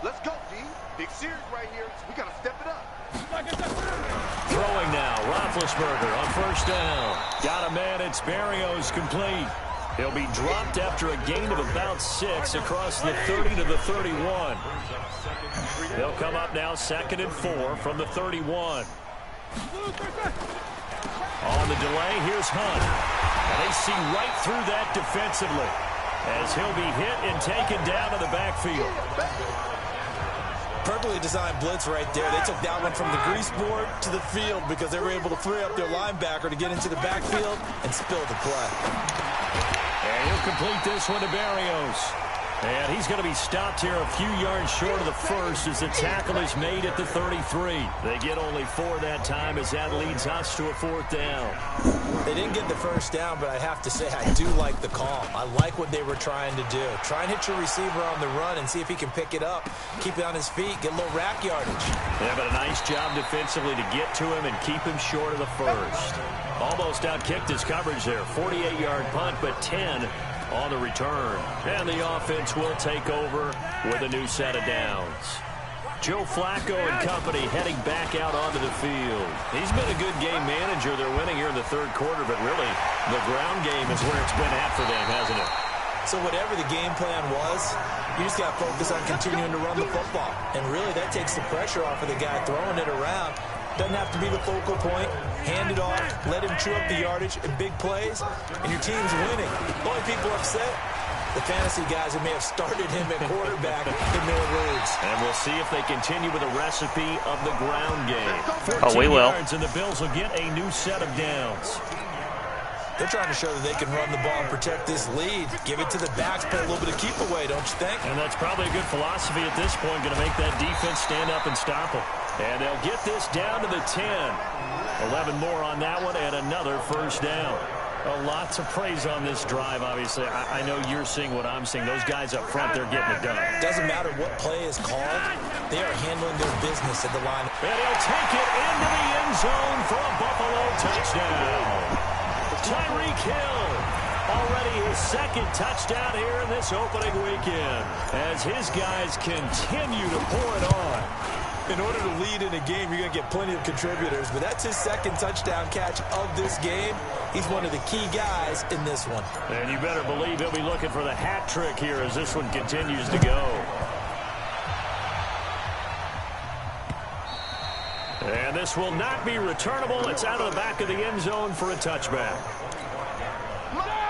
Let's go, D. Big series right here. We got to step it up. Throwing now, Roethlisberger on first down. Got a man, it's Berrios complete. He'll be dropped after a gain of about 6 across the 30 to the 31. They'll come up now 2nd and 4 from the 31. On the delay, here's Hunt. And they see right through that defensively as he'll be hit and taken down to the backfield. Perfectly designed blitz right there. They took that one from the grease board to the field because they were able to free up their linebacker to get into the backfield and spill the play. And he'll complete this one to Berrios. And he's going to be stopped here a few yards short of the first as the tackle is made at the 33. They get only 4 that time as that leads us to a 4th down. They didn't get the first down, but I have to say I do like the call. I like what they were trying to do. Try and hit your receiver on the run and see if he can pick it up, keep it on his feet, get a little rack yardage. Yeah, but a nice job defensively to get to him and keep him short of the first. Almost outkicked his coverage there. 48-yard punt, but 10 on the return. And the offense will take over with a new set of downs. Joe Flacco and company heading back out onto the field. He's been a good game manager. They're winning here in the 3rd quarter, but really the ground game is where it's been at for them, hasn't it? So whatever the game plan was, you just got to focus on continuing to run the football. And really that takes the pressure off of the guy throwing it around. Doesn't have to be the focal point. Hand it off, let him chew up the yardage in big plays, and your team's winning. The only people upset, the fantasy guys who may have started him at quarterback in their leagues. And we'll see if they continue with a recipe of the ground game. Oh, we will. 14 yards, and the Bills will get a new set of downs. They're trying to show that they can run the ball and protect this lead. Give it to the backs, play a little bit of keep away, don't you think? And that's probably a good philosophy at this point, going to make that defense stand up and stop them. And they'll get this down to the 10. 11 more on that one and another first down. Lots of praise on this drive, obviously. I know you're seeing what I'm seeing. Those guys up front, they're getting it done. Doesn't matter what play is called. They are handling their business at the line. And he'll take it into the end zone for a Buffalo touchdown. Tyreek Hill, already his 2nd touchdown here in this opening weekend, as his guys continue to pour it on. In order to lead in a game, you're going to get plenty of contributors, but that's his 2nd touchdown catch of this game. He's one of the key guys in this one. And you better believe he'll be looking for the hat trick here as this one continues to go. And this will not be returnable. It's out of the back of the end zone for a touchback.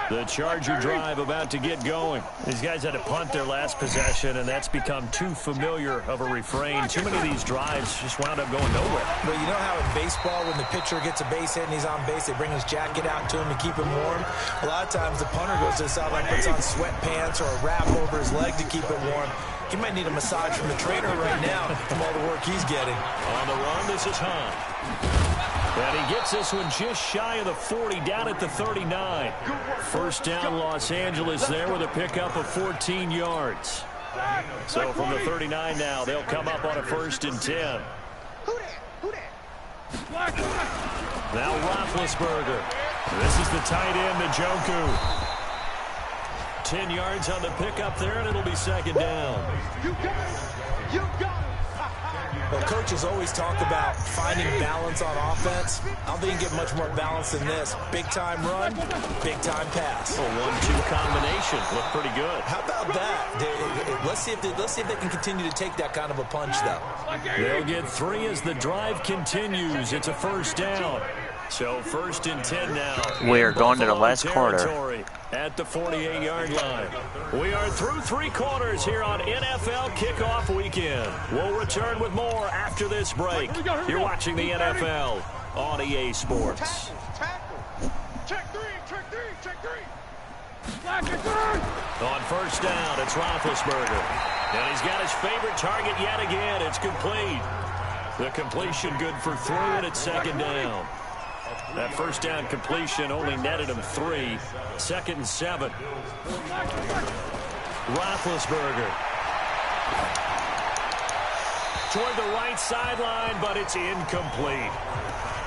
The Charger drive about to get going. These guys had to punt their last possession, and that's become too familiar of a refrain. Too many of these drives just wound up going nowhere. Well, you know how in baseball, when the pitcher gets a base hit and he's on base, they bring his jacket out to him to keep him warm? A lot of times the punter goes to the sideline, puts on sweatpants or a wrap over his leg to keep it warm. He might need a massage from the trainer right now from all the work he's getting. On the run, this is Hunt. And he gets this one just shy of the 40, down at the 39. First down, Los Angeles there with a pickup of 14 yards. So from the 39 now, they'll come up on a 1st and 10. Now Roethlisberger. This is the tight end, Njoku. 10 yards on the pickup there, and it'll be 2nd down. You got it. You got it. Well, coaches always talk about finding balance on offense. I don't think you can get much more balance than this. Big-time run, big-time pass. A 1-2 combination. Looked pretty good. How about that? Let's see if they can continue to take that kind of a punch, though. They'll get 3 as the drive continues. It's a 1st down. So 1st and 10 now. We're going to the last quarter. At the 48-yard line. We are through 3 quarters here on NFL Kickoff Weekend. We'll return with more after this break. You're watching the NFL on EA Sports. Check three. On 1st down, it's Roethlisberger. And he's got his favorite target yet again. It's complete. The completion good for 3, and it's 2nd down. That 1st down completion only netted him 3. 2nd and 7. Roethlisberger. Toward the right sideline, but it's incomplete.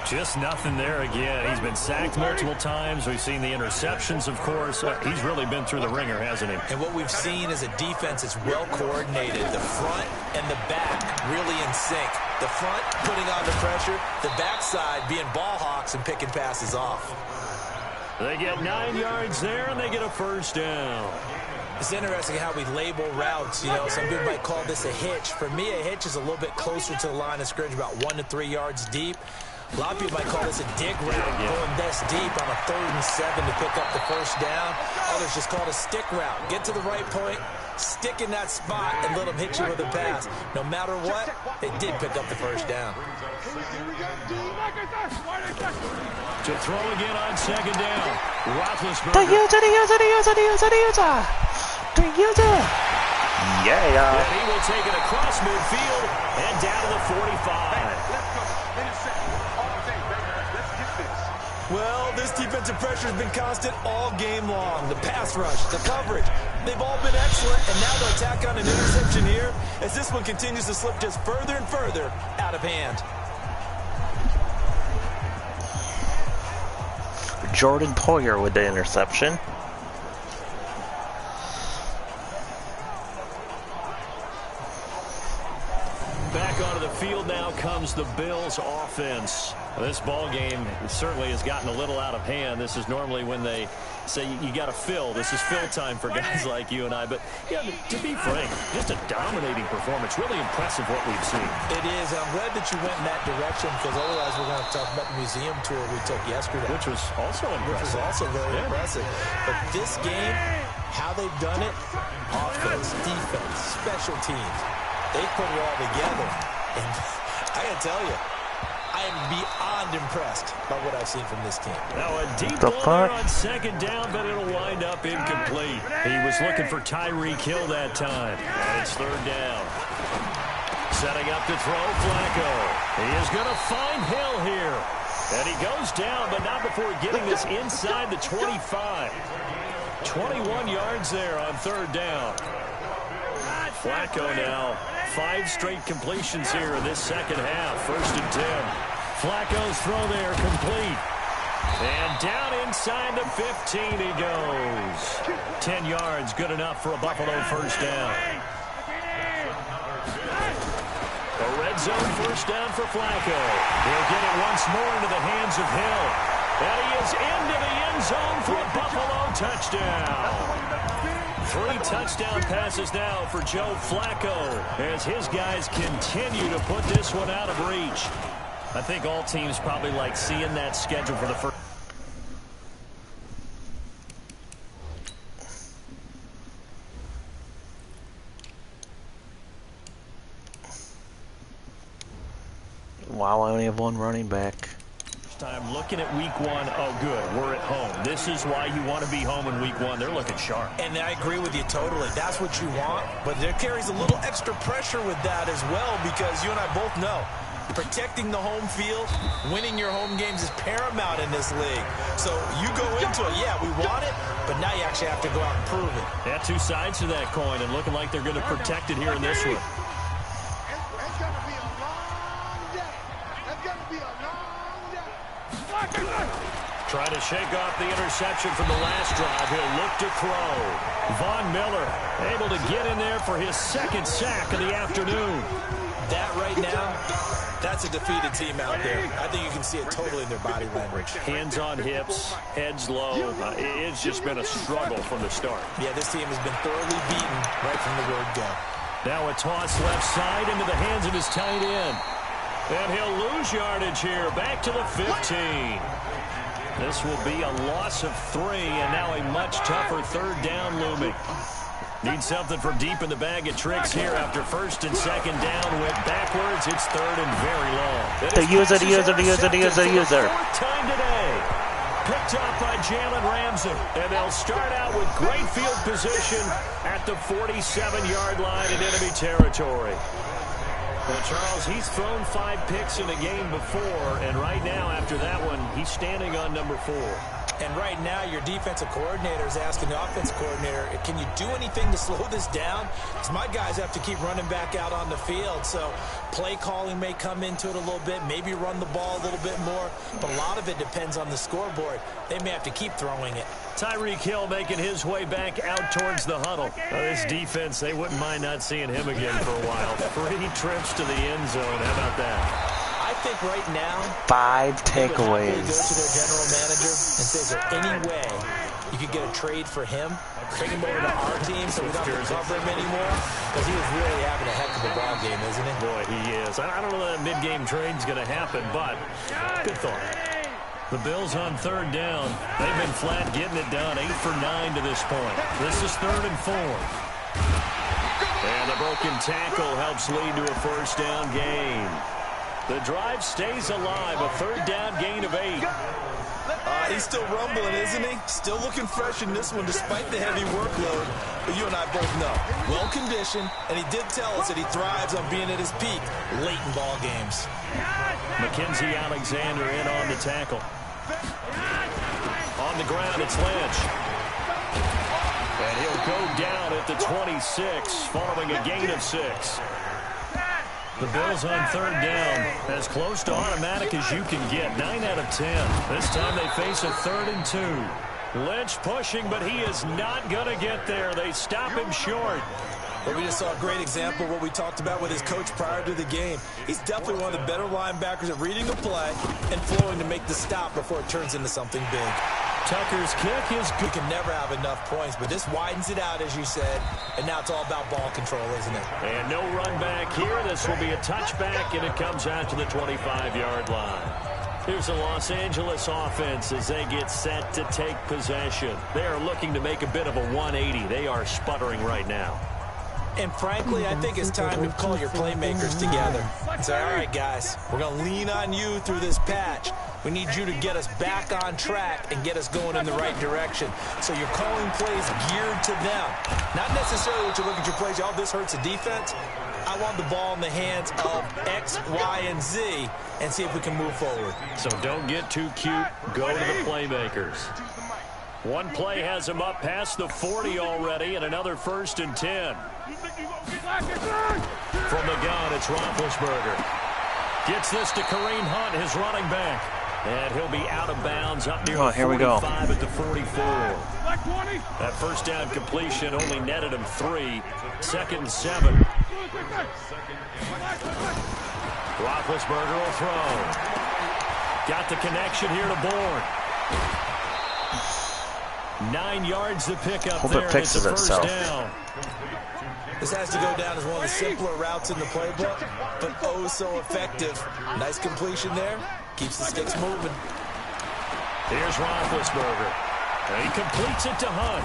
Just nothing there again. He's been sacked multiple times. We've seen the interceptions, of course. He's really been through the ringer, hasn't he? And what we've seen is a defense that's well coordinated. The front and the back really in sync. The front putting on the pressure. The backside being ball hawks and picking passes off. They get 9 yards there, and they get a 1st down. It's interesting how we label routes. You know, some people might call this a hitch. For me, a hitch is a little bit closer to the line of scrimmage, about 1 to 3 yards deep. A lot of people might call this a dig route, going this deep on a 3rd and 7 to pick up the 1st down. Others just call it a stick route. Get to the right point, stick in that spot, and let them hit you with a pass. No matter what, they did pick up the 1st down. To throw again on 2nd down. Roethlisberger. The user. Yeah. And he will take it across midfield and down to the 45. Let's go. Intercept. All day, baby. Let's get this. Well, this defensive pressure has been constant all game long. The pass rush, the coverage, they've all been excellent, and now they'll tack on an interception here as this one continues to slip just further and further out of hand. Jordan Poyer with the interception. Back onto the field now comes the Bills offense. This ball game certainly has gotten a little out of hand. This is normally when they say you got to fill. This is fill time for guys like you and I. But yeah, to be frank, just a dominating performance. Really impressive what we've seen. It is. I'm glad that you went in that direction because otherwise we're going to talk about the museum tour we took yesterday. Which was also impressive. Which was also very impressive. But this game, how they've done it, offense, defense, special teams, they put it all together. And I got to tell you, I am beyond impressed by what I've seen from this team. Now a deep ball there on second down, but it'll wind up incomplete. He was looking for Tyreek Hill that time. And it's third down. Setting up to throw Flacco. He is going to find Hill here. And he goes down, but not before getting this inside the 25. 21 yards there on third down. Flacco now. 5 straight completions here in this second half. First and 10. Flacco's throw there complete. And down inside the 15 he goes. 10 yards, good enough for a Buffalo first down. A red zone first down for Flacco. He'll get it once more into the hands of Hill. And he is into the end zone for a Buffalo touchdown. 3 touchdown passes now for Joe Flacco as his guys continue to put this one out of reach. I think all teams probably like seeing that schedule for the first. Wow, I only have 1 running back. Time looking at week 1. Oh, good. We're at home. This is why you want to be home in week 1. They're looking sharp. And I agree with you totally. That's what you want. But there carries a little extra pressure with that as well because you and I both know protecting the home field, winning your home games is paramount in this league. So you go into it, yeah, we want it, but now you actually have to go out and prove it. Yeah, 2 sides to that coin and looking like they're going to protect it here in this one. It's going to be a long day. It's going to be a long day. Trying to shake off the interception from the last drive. He'll look to throw. Von Miller able to get in there for his 2nd sack of the afternoon. That right now, that's a defeated team out there. I think you can see it totally in their body language. Hands on hips, heads low. It's just been a struggle from the start. Yeah, this team has been thoroughly beaten right from the word go. Now a toss left side into the hands of his tight end. And he'll lose yardage here, back to the 15. This will be a loss of 3, and now a much tougher third down looming. Need something from deep in the bag of tricks here after 1st and 2nd down. Went backwards. It's 3rd and very long. The user. 4th time today. Picked up by Jalen Ramsey. And they'll start out with great field position at the 47-yard line in enemy territory. Well, Charles, he's thrown 5 picks in a game before, and right now, after that one, he's standing on number 4. And right now, your defensive coordinator is asking the offensive coordinator, can you do anything to slow this down? Because my guys have to keep running back out on the field. So play calling may come into it a little bit, maybe run the ball a little bit more. But a lot of it depends on the scoreboard. They may have to keep throwing it. Tyreek Hill making his way back out towards the huddle. This defense, they wouldn't mind not seeing him again for a while. 3 trips to the end zone. How about that? I think right now, 5 takeaways. They would go to their general manager and say, is there any way you could get a trade for him? Bring him over to our team so we don't have to cover him anymore? Because he was really having a heck of a ball game, isn't he? Boy, he is. I don't know that mid-game trade's going to happen, but good thought. The Bills on 3rd down. They've been flat getting it done. 8 for 9 to this point. This is 3rd and 4. And the broken tackle helps lead to a first down gain. The drive stays alive. A 3rd down gain of 8. He's still rumbling, isn't he? Still looking fresh in this one despite the heavy workload. But you and I both know, well-conditioned, and he did tell us that he thrives on being at his peak late in ball games. Mackenzie Alexander in on the tackle. On the ground, it's Lynch. And he'll go down at the 26, following a gain of 6. The Bills on third down, as close to automatic as you can get. 9 out of 10. This time they face a 3rd and 2. Lynch pushing, but he is not going to get there. They stop him short. Well, we just saw a great example of what we talked about with his coach prior to the game. He's definitely one of the better linebackers at reading a play and flowing to make the stop before it turns into something big. Tucker's kick is good. You can never have enough points, but this widens it out, as you said, and now it's all about ball control, isn't it? And no run back here. This will be a touchback, and it comes out to the 25-yard line. Here's the Los Angeles offense as they get set to take possession. They are looking to make a bit of a 180. They are sputtering right now. And frankly, I think it's time to call your playmakers together and say, all right, guys, we're going to lean on you through this patch. We need you to get us back on track and get us going in the right direction. So you're calling plays geared to them. Not necessarily what you look at your plays, oh, this hurts the defense. I want the ball in the hands of X, Y, and Z and see if we can move forward. So don't get too cute. Go to the playmakers. One play has him up past the 40 already, and another 1st and 10. From the gun, it's Roethlisberger. Gets this to Kareem Hunt, his running back. And he'll be out of bounds up near the 45 at the 44. That first down completion only netted him 3. 2nd and 7. Roethlisberger will throw. Got the connection here to Bourne. 9 yards to pick up. Hope there. it fixes itself. Down. This has to go down as one of the simpler routes in the playbook, but oh so effective. Nice completion there. Keeps the sticks moving. Here's Roethlisberger. And he completes it to Hunt.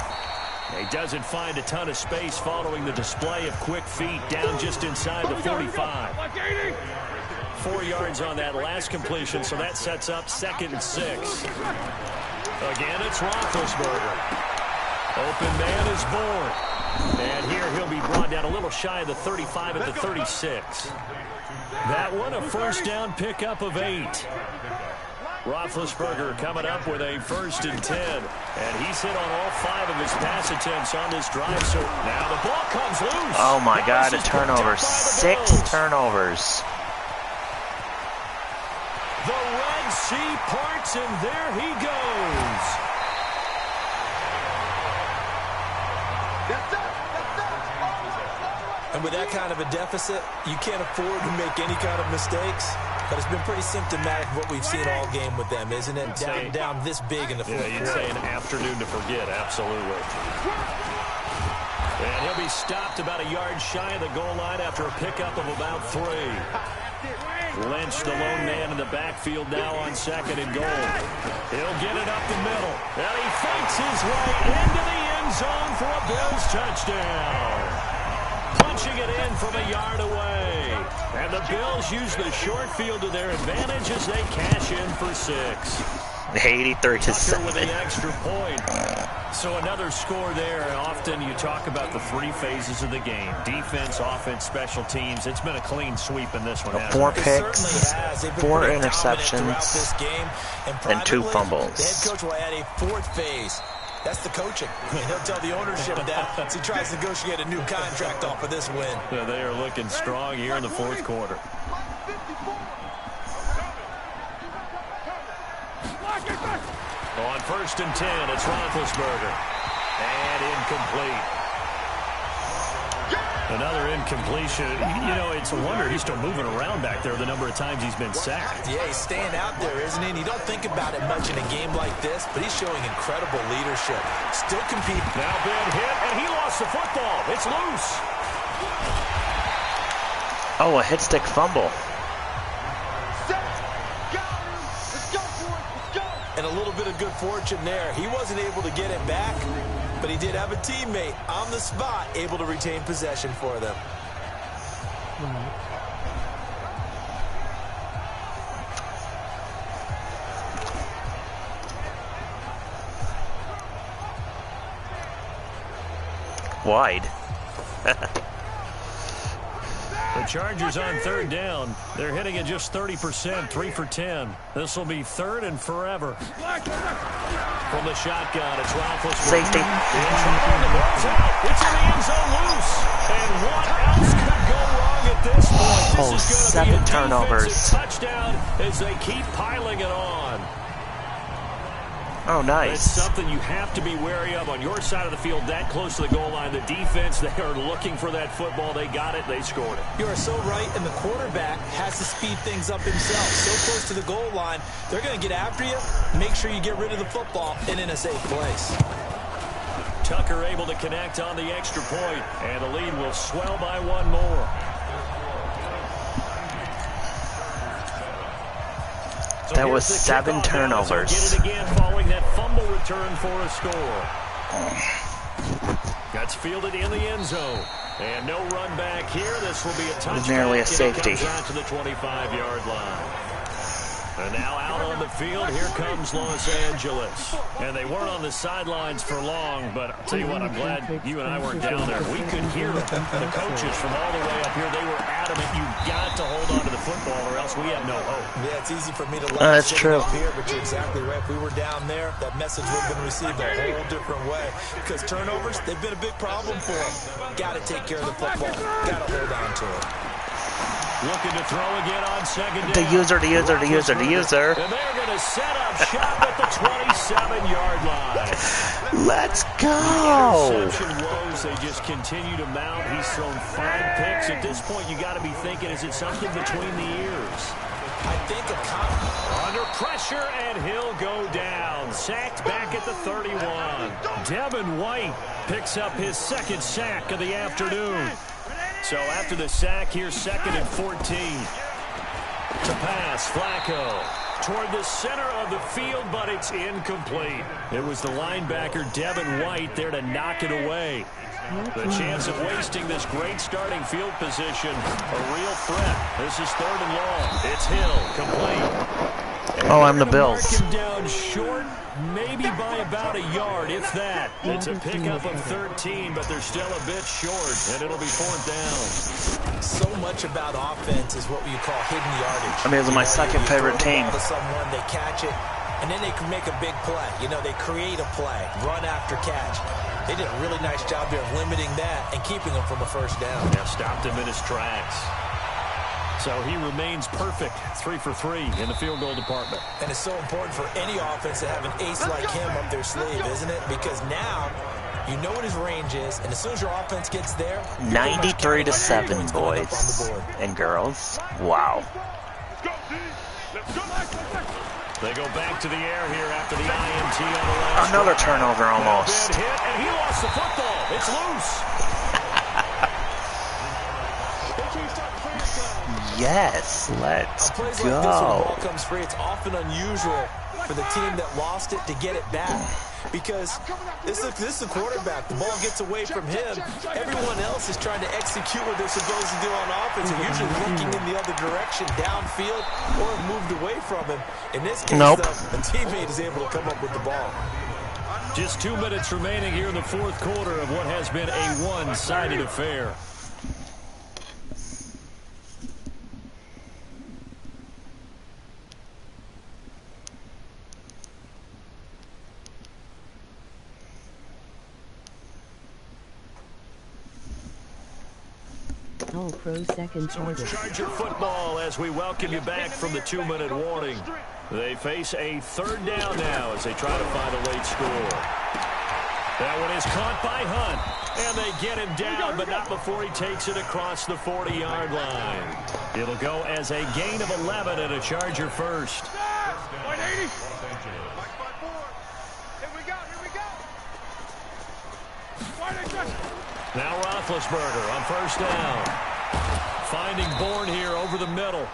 He doesn't find a ton of space following the display of quick feet down just inside the 45. 4 yards on that last completion, so that sets up 2nd and 6. Again, it's Roethlisberger. Open man is Bourne. And here he'll be brought down a little shy of the 35 at the 36. That one, a first down pickup of 8. Roethlisberger coming up with a 1st and 10. And he's hit on all 5 of his pass attempts on this drive. So now the ball comes loose. Oh, my God, a turnover. 6 turnovers. The Red Sea parts, and there he goes. And with that kind of a deficit, you can't afford to make any kind of mistakes. But it's been pretty symptomatic of what we've seen all game with them, isn't it? Down this big in the fourth quarter. You'd say an afternoon to forget, absolutely. And he'll be stopped about a yard shy of the goal line after a pickup of about 3. Lynch, the lone man in the backfield now on 2nd and goal. He'll get it up the middle. And he fakes his way into the end zone for a Bills touchdown. Punching it in from a yard away. And the Bills use the short field to their advantage as they cash in for 6. 83-7 with the extra point. So another score there. Often you talk about the 3 phases of the game. Defense, offense, special teams. It's been a clean sweep in this one. 4 picks, 4 interceptions, and 2 fumbles. The head coach will add a 4th phase. That's the coaching. And he'll tell the ownership that as he tries to negotiate a new contract off of this win. Yeah, they are looking strong here in the 4th quarter. On 1st and 10, it's Roethlisberger. And incomplete. Another incompletion. You know, it's a wonder he's still moving around back there the number of times he's been sacked. Yeah, he's staying out there, isn't he? And you don't think about it much in a game like this, but he's showing incredible leadership. Still competing. Now been hit, and he lost the football. It's loose. Oh, a hit stick fumble. And a little bit of good fortune there. He wasn't able to get it back, but he did have a teammate on the spot able to retain possession for them. wide. The Chargers on third down. They're hitting at just 30%, 3 for 10. This will be third and forever. From the shotgun, it's Roethlisberger. Safety. In trouble, the ball's out. It's in the end zone loose. And what else could go wrong at this point? Oh, This is 7 going to be a turnovers. defensive touchdown as they keep piling it on. Oh, nice. It's something you have to be wary of on your side of the field, that close to the goal line. The defense, they are looking for that football. They got it. They scored it. You are so right, and the quarterback has to speed things up himself. So close to the goal line, they're going to get after you. Make sure you get rid of the football and in a safe place. Tucker able to connect on the extra point, and the lead will swell by one more. So that was 7 turnovers. Get it again following that fumble return for a score. That's fielded in the end zone. And no run back here. This will be a touchback. Nearly a safety. It comes out to the 25-yard line. And now out on the field, here comes Los Angeles. And they weren't on the sidelines for long, but I'll tell you what, I'm glad you and I weren't down there. We could hear the coaches from all the way up here. They were adamant, you've got to hold on to the football or else we have no hope. Yeah, it's easy for me to that's true. up here, but you're exactly right. If we were down there, that message would have been received a whole different way. Because turnovers, they've been a big problem for them. Got to take care of the football. Got to hold on to it. Looking to throw again on second down. The user. And they're going to set up shop at the 27-yard line. Let's go. Interception woes, they just continue to mount. He's thrown 5 picks. At this point, you got to be thinking, is it something between the ears? I think under pressure, and he'll go down. Sacked back at the 31. Devin White picks up his second sack of the afternoon. So after the sack, here's 2nd and 14. To pass, Flacco toward the center of the field, but it's incomplete. It was the linebacker, Devin White, there to knock it away. The chance of wasting this great starting field position, a real threat. This is 3rd and long. It's Hill, complete. Oh, I'm the Bills. Mark him down short, maybe by about a yard, if that. It's a pickup of 13, but they're still a bit short, and it'll be 4th down. So much about offense is what you call hidden yardage. I mean, it's my second favorite team. To someone, they catch it, and then they can make a big play. You know, they create a play, run after catch. They did a really nice job there of limiting that and keeping him from a first down. Yeah, stopped him in his tracks. So he remains perfect, 3 for 3 in the field goal department. And it's so important for any offense to have an ace like him up their sleeve, isn't it? Because now you know what his range is, and as soon as your offense gets there, 93-7, boys and girls. Wow. They go back to the air here after the INT on the last. Another turnover almost. Hit, and he lost the football. It's loose. Yes, let's go. Like this, when the ball go. comes free, it's often unusual for the team that lost it to get it back. Because this is the quarterback. The ball gets away from him. Everyone else is trying to execute what they're supposed to do on offense. They're usually looking in the other direction, downfield, or moved away from him. In this case, though, a teammate is able to come up with the ball. Just 2 minutes remaining here in the 4th quarter of what has been a one-sided affair. All pro second So it's quarter. Charger football as we welcome you back from the 2-minute warning. They face a 3rd down now as they try to find a late score. That one is caught by Hunt, and they get him down, but not before he takes it across the 40-yard line. It'll go as a gain of 11 and a Charger first. Now Roethlisberger on 1st down. Finding Bourne here over the middle.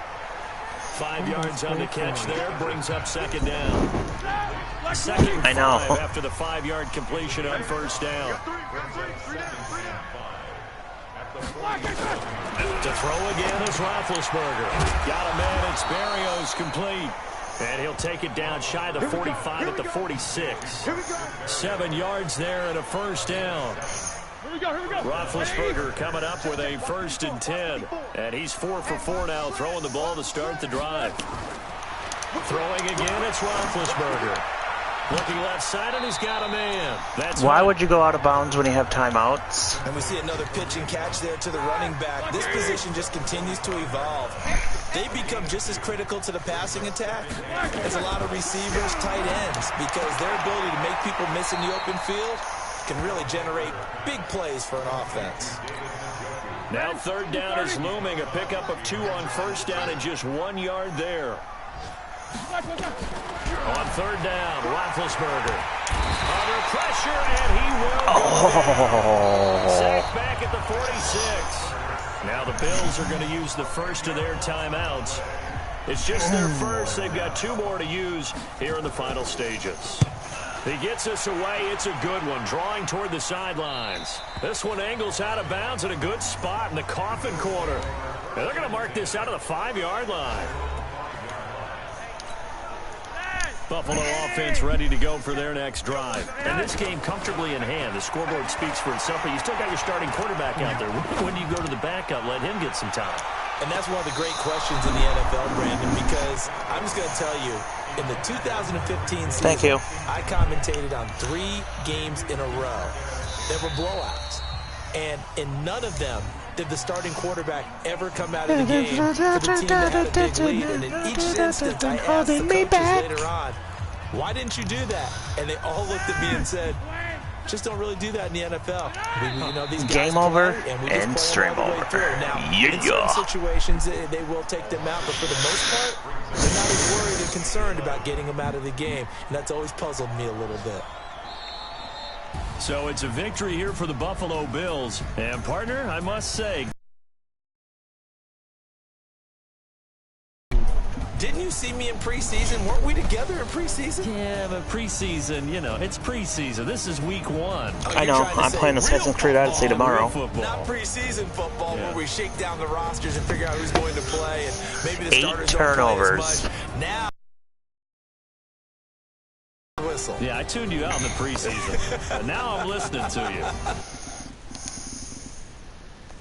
5 yards on the catch there, brings up 2nd down. 2nd I know. 5 after the 5-yard completion on 1st down. To throw again is Roethlisberger. Got a man, it's Berrios, complete. And he'll take it down shy of the 45 at the 46. 7 yards there and a 1st down. Roethlisberger coming up with a 1st and 10. And he's 4 for 4 now, throwing the ball to start the drive. Throwing again, it's Roethlisberger. Looking left side, and he's got a man. Why would you go out of bounds when you have timeouts? And we see another pitch and catch there to the running back. This position just continues to evolve. They become just as critical to the passing attack as a lot of receivers, tight ends, because their ability to make people miss in the open field can really generate big plays for an offense. Now 3rd down is looming. A pickup of 2 on 1st down and just 1 yard there. On 3rd down, Roethlisberger. Under pressure, and he will go. Sacked back at the 46. Now the Bills are going to use the first of their timeouts. It's just their first. They've got 2 more to use here in the final stages. He gets us away. It's a good one, drawing toward the sidelines. This one angles out of bounds at a good spot in the coffin corner. And they're going to mark this out of the 5-yard line. Buffalo offense ready to go for their next drive. And this game comfortably in hand. The scoreboard speaks for itself, but you still got your starting quarterback out there. When do you go to the backup? Let him get some time. And that's one of the great questions in the NFL, Brandon, because I'm just going to tell you, in the 2015 season, I commentated on 3 games in a row. There were blowouts. And in none of them did the starting quarterback ever come out of the game for the team that had a big lead. And in each instance, I asked the coaches later on, why didn't you do that? And they all looked at me and said, just don't really do that in the NFL. These guys game over and stream over. Now, in certain situations, they will take them out, but for the most part, they're not as worried and concerned about getting them out of the game. And that's always puzzled me a little bit. So it's a victory here for the Buffalo Bills. And, partner, I must say, didn't you see me in preseason? Weren't we together in preseason? Yeah, but preseason, it's preseason. This is week 1. I know. I'm playing Assassin's Creed Odyssey tomorrow. Not preseason football where we shake down the rosters and figure out who's going to play, and maybe the starters don't play as much. Now, whistle. Yeah, I tuned you out in the preseason. But now I'm listening to you.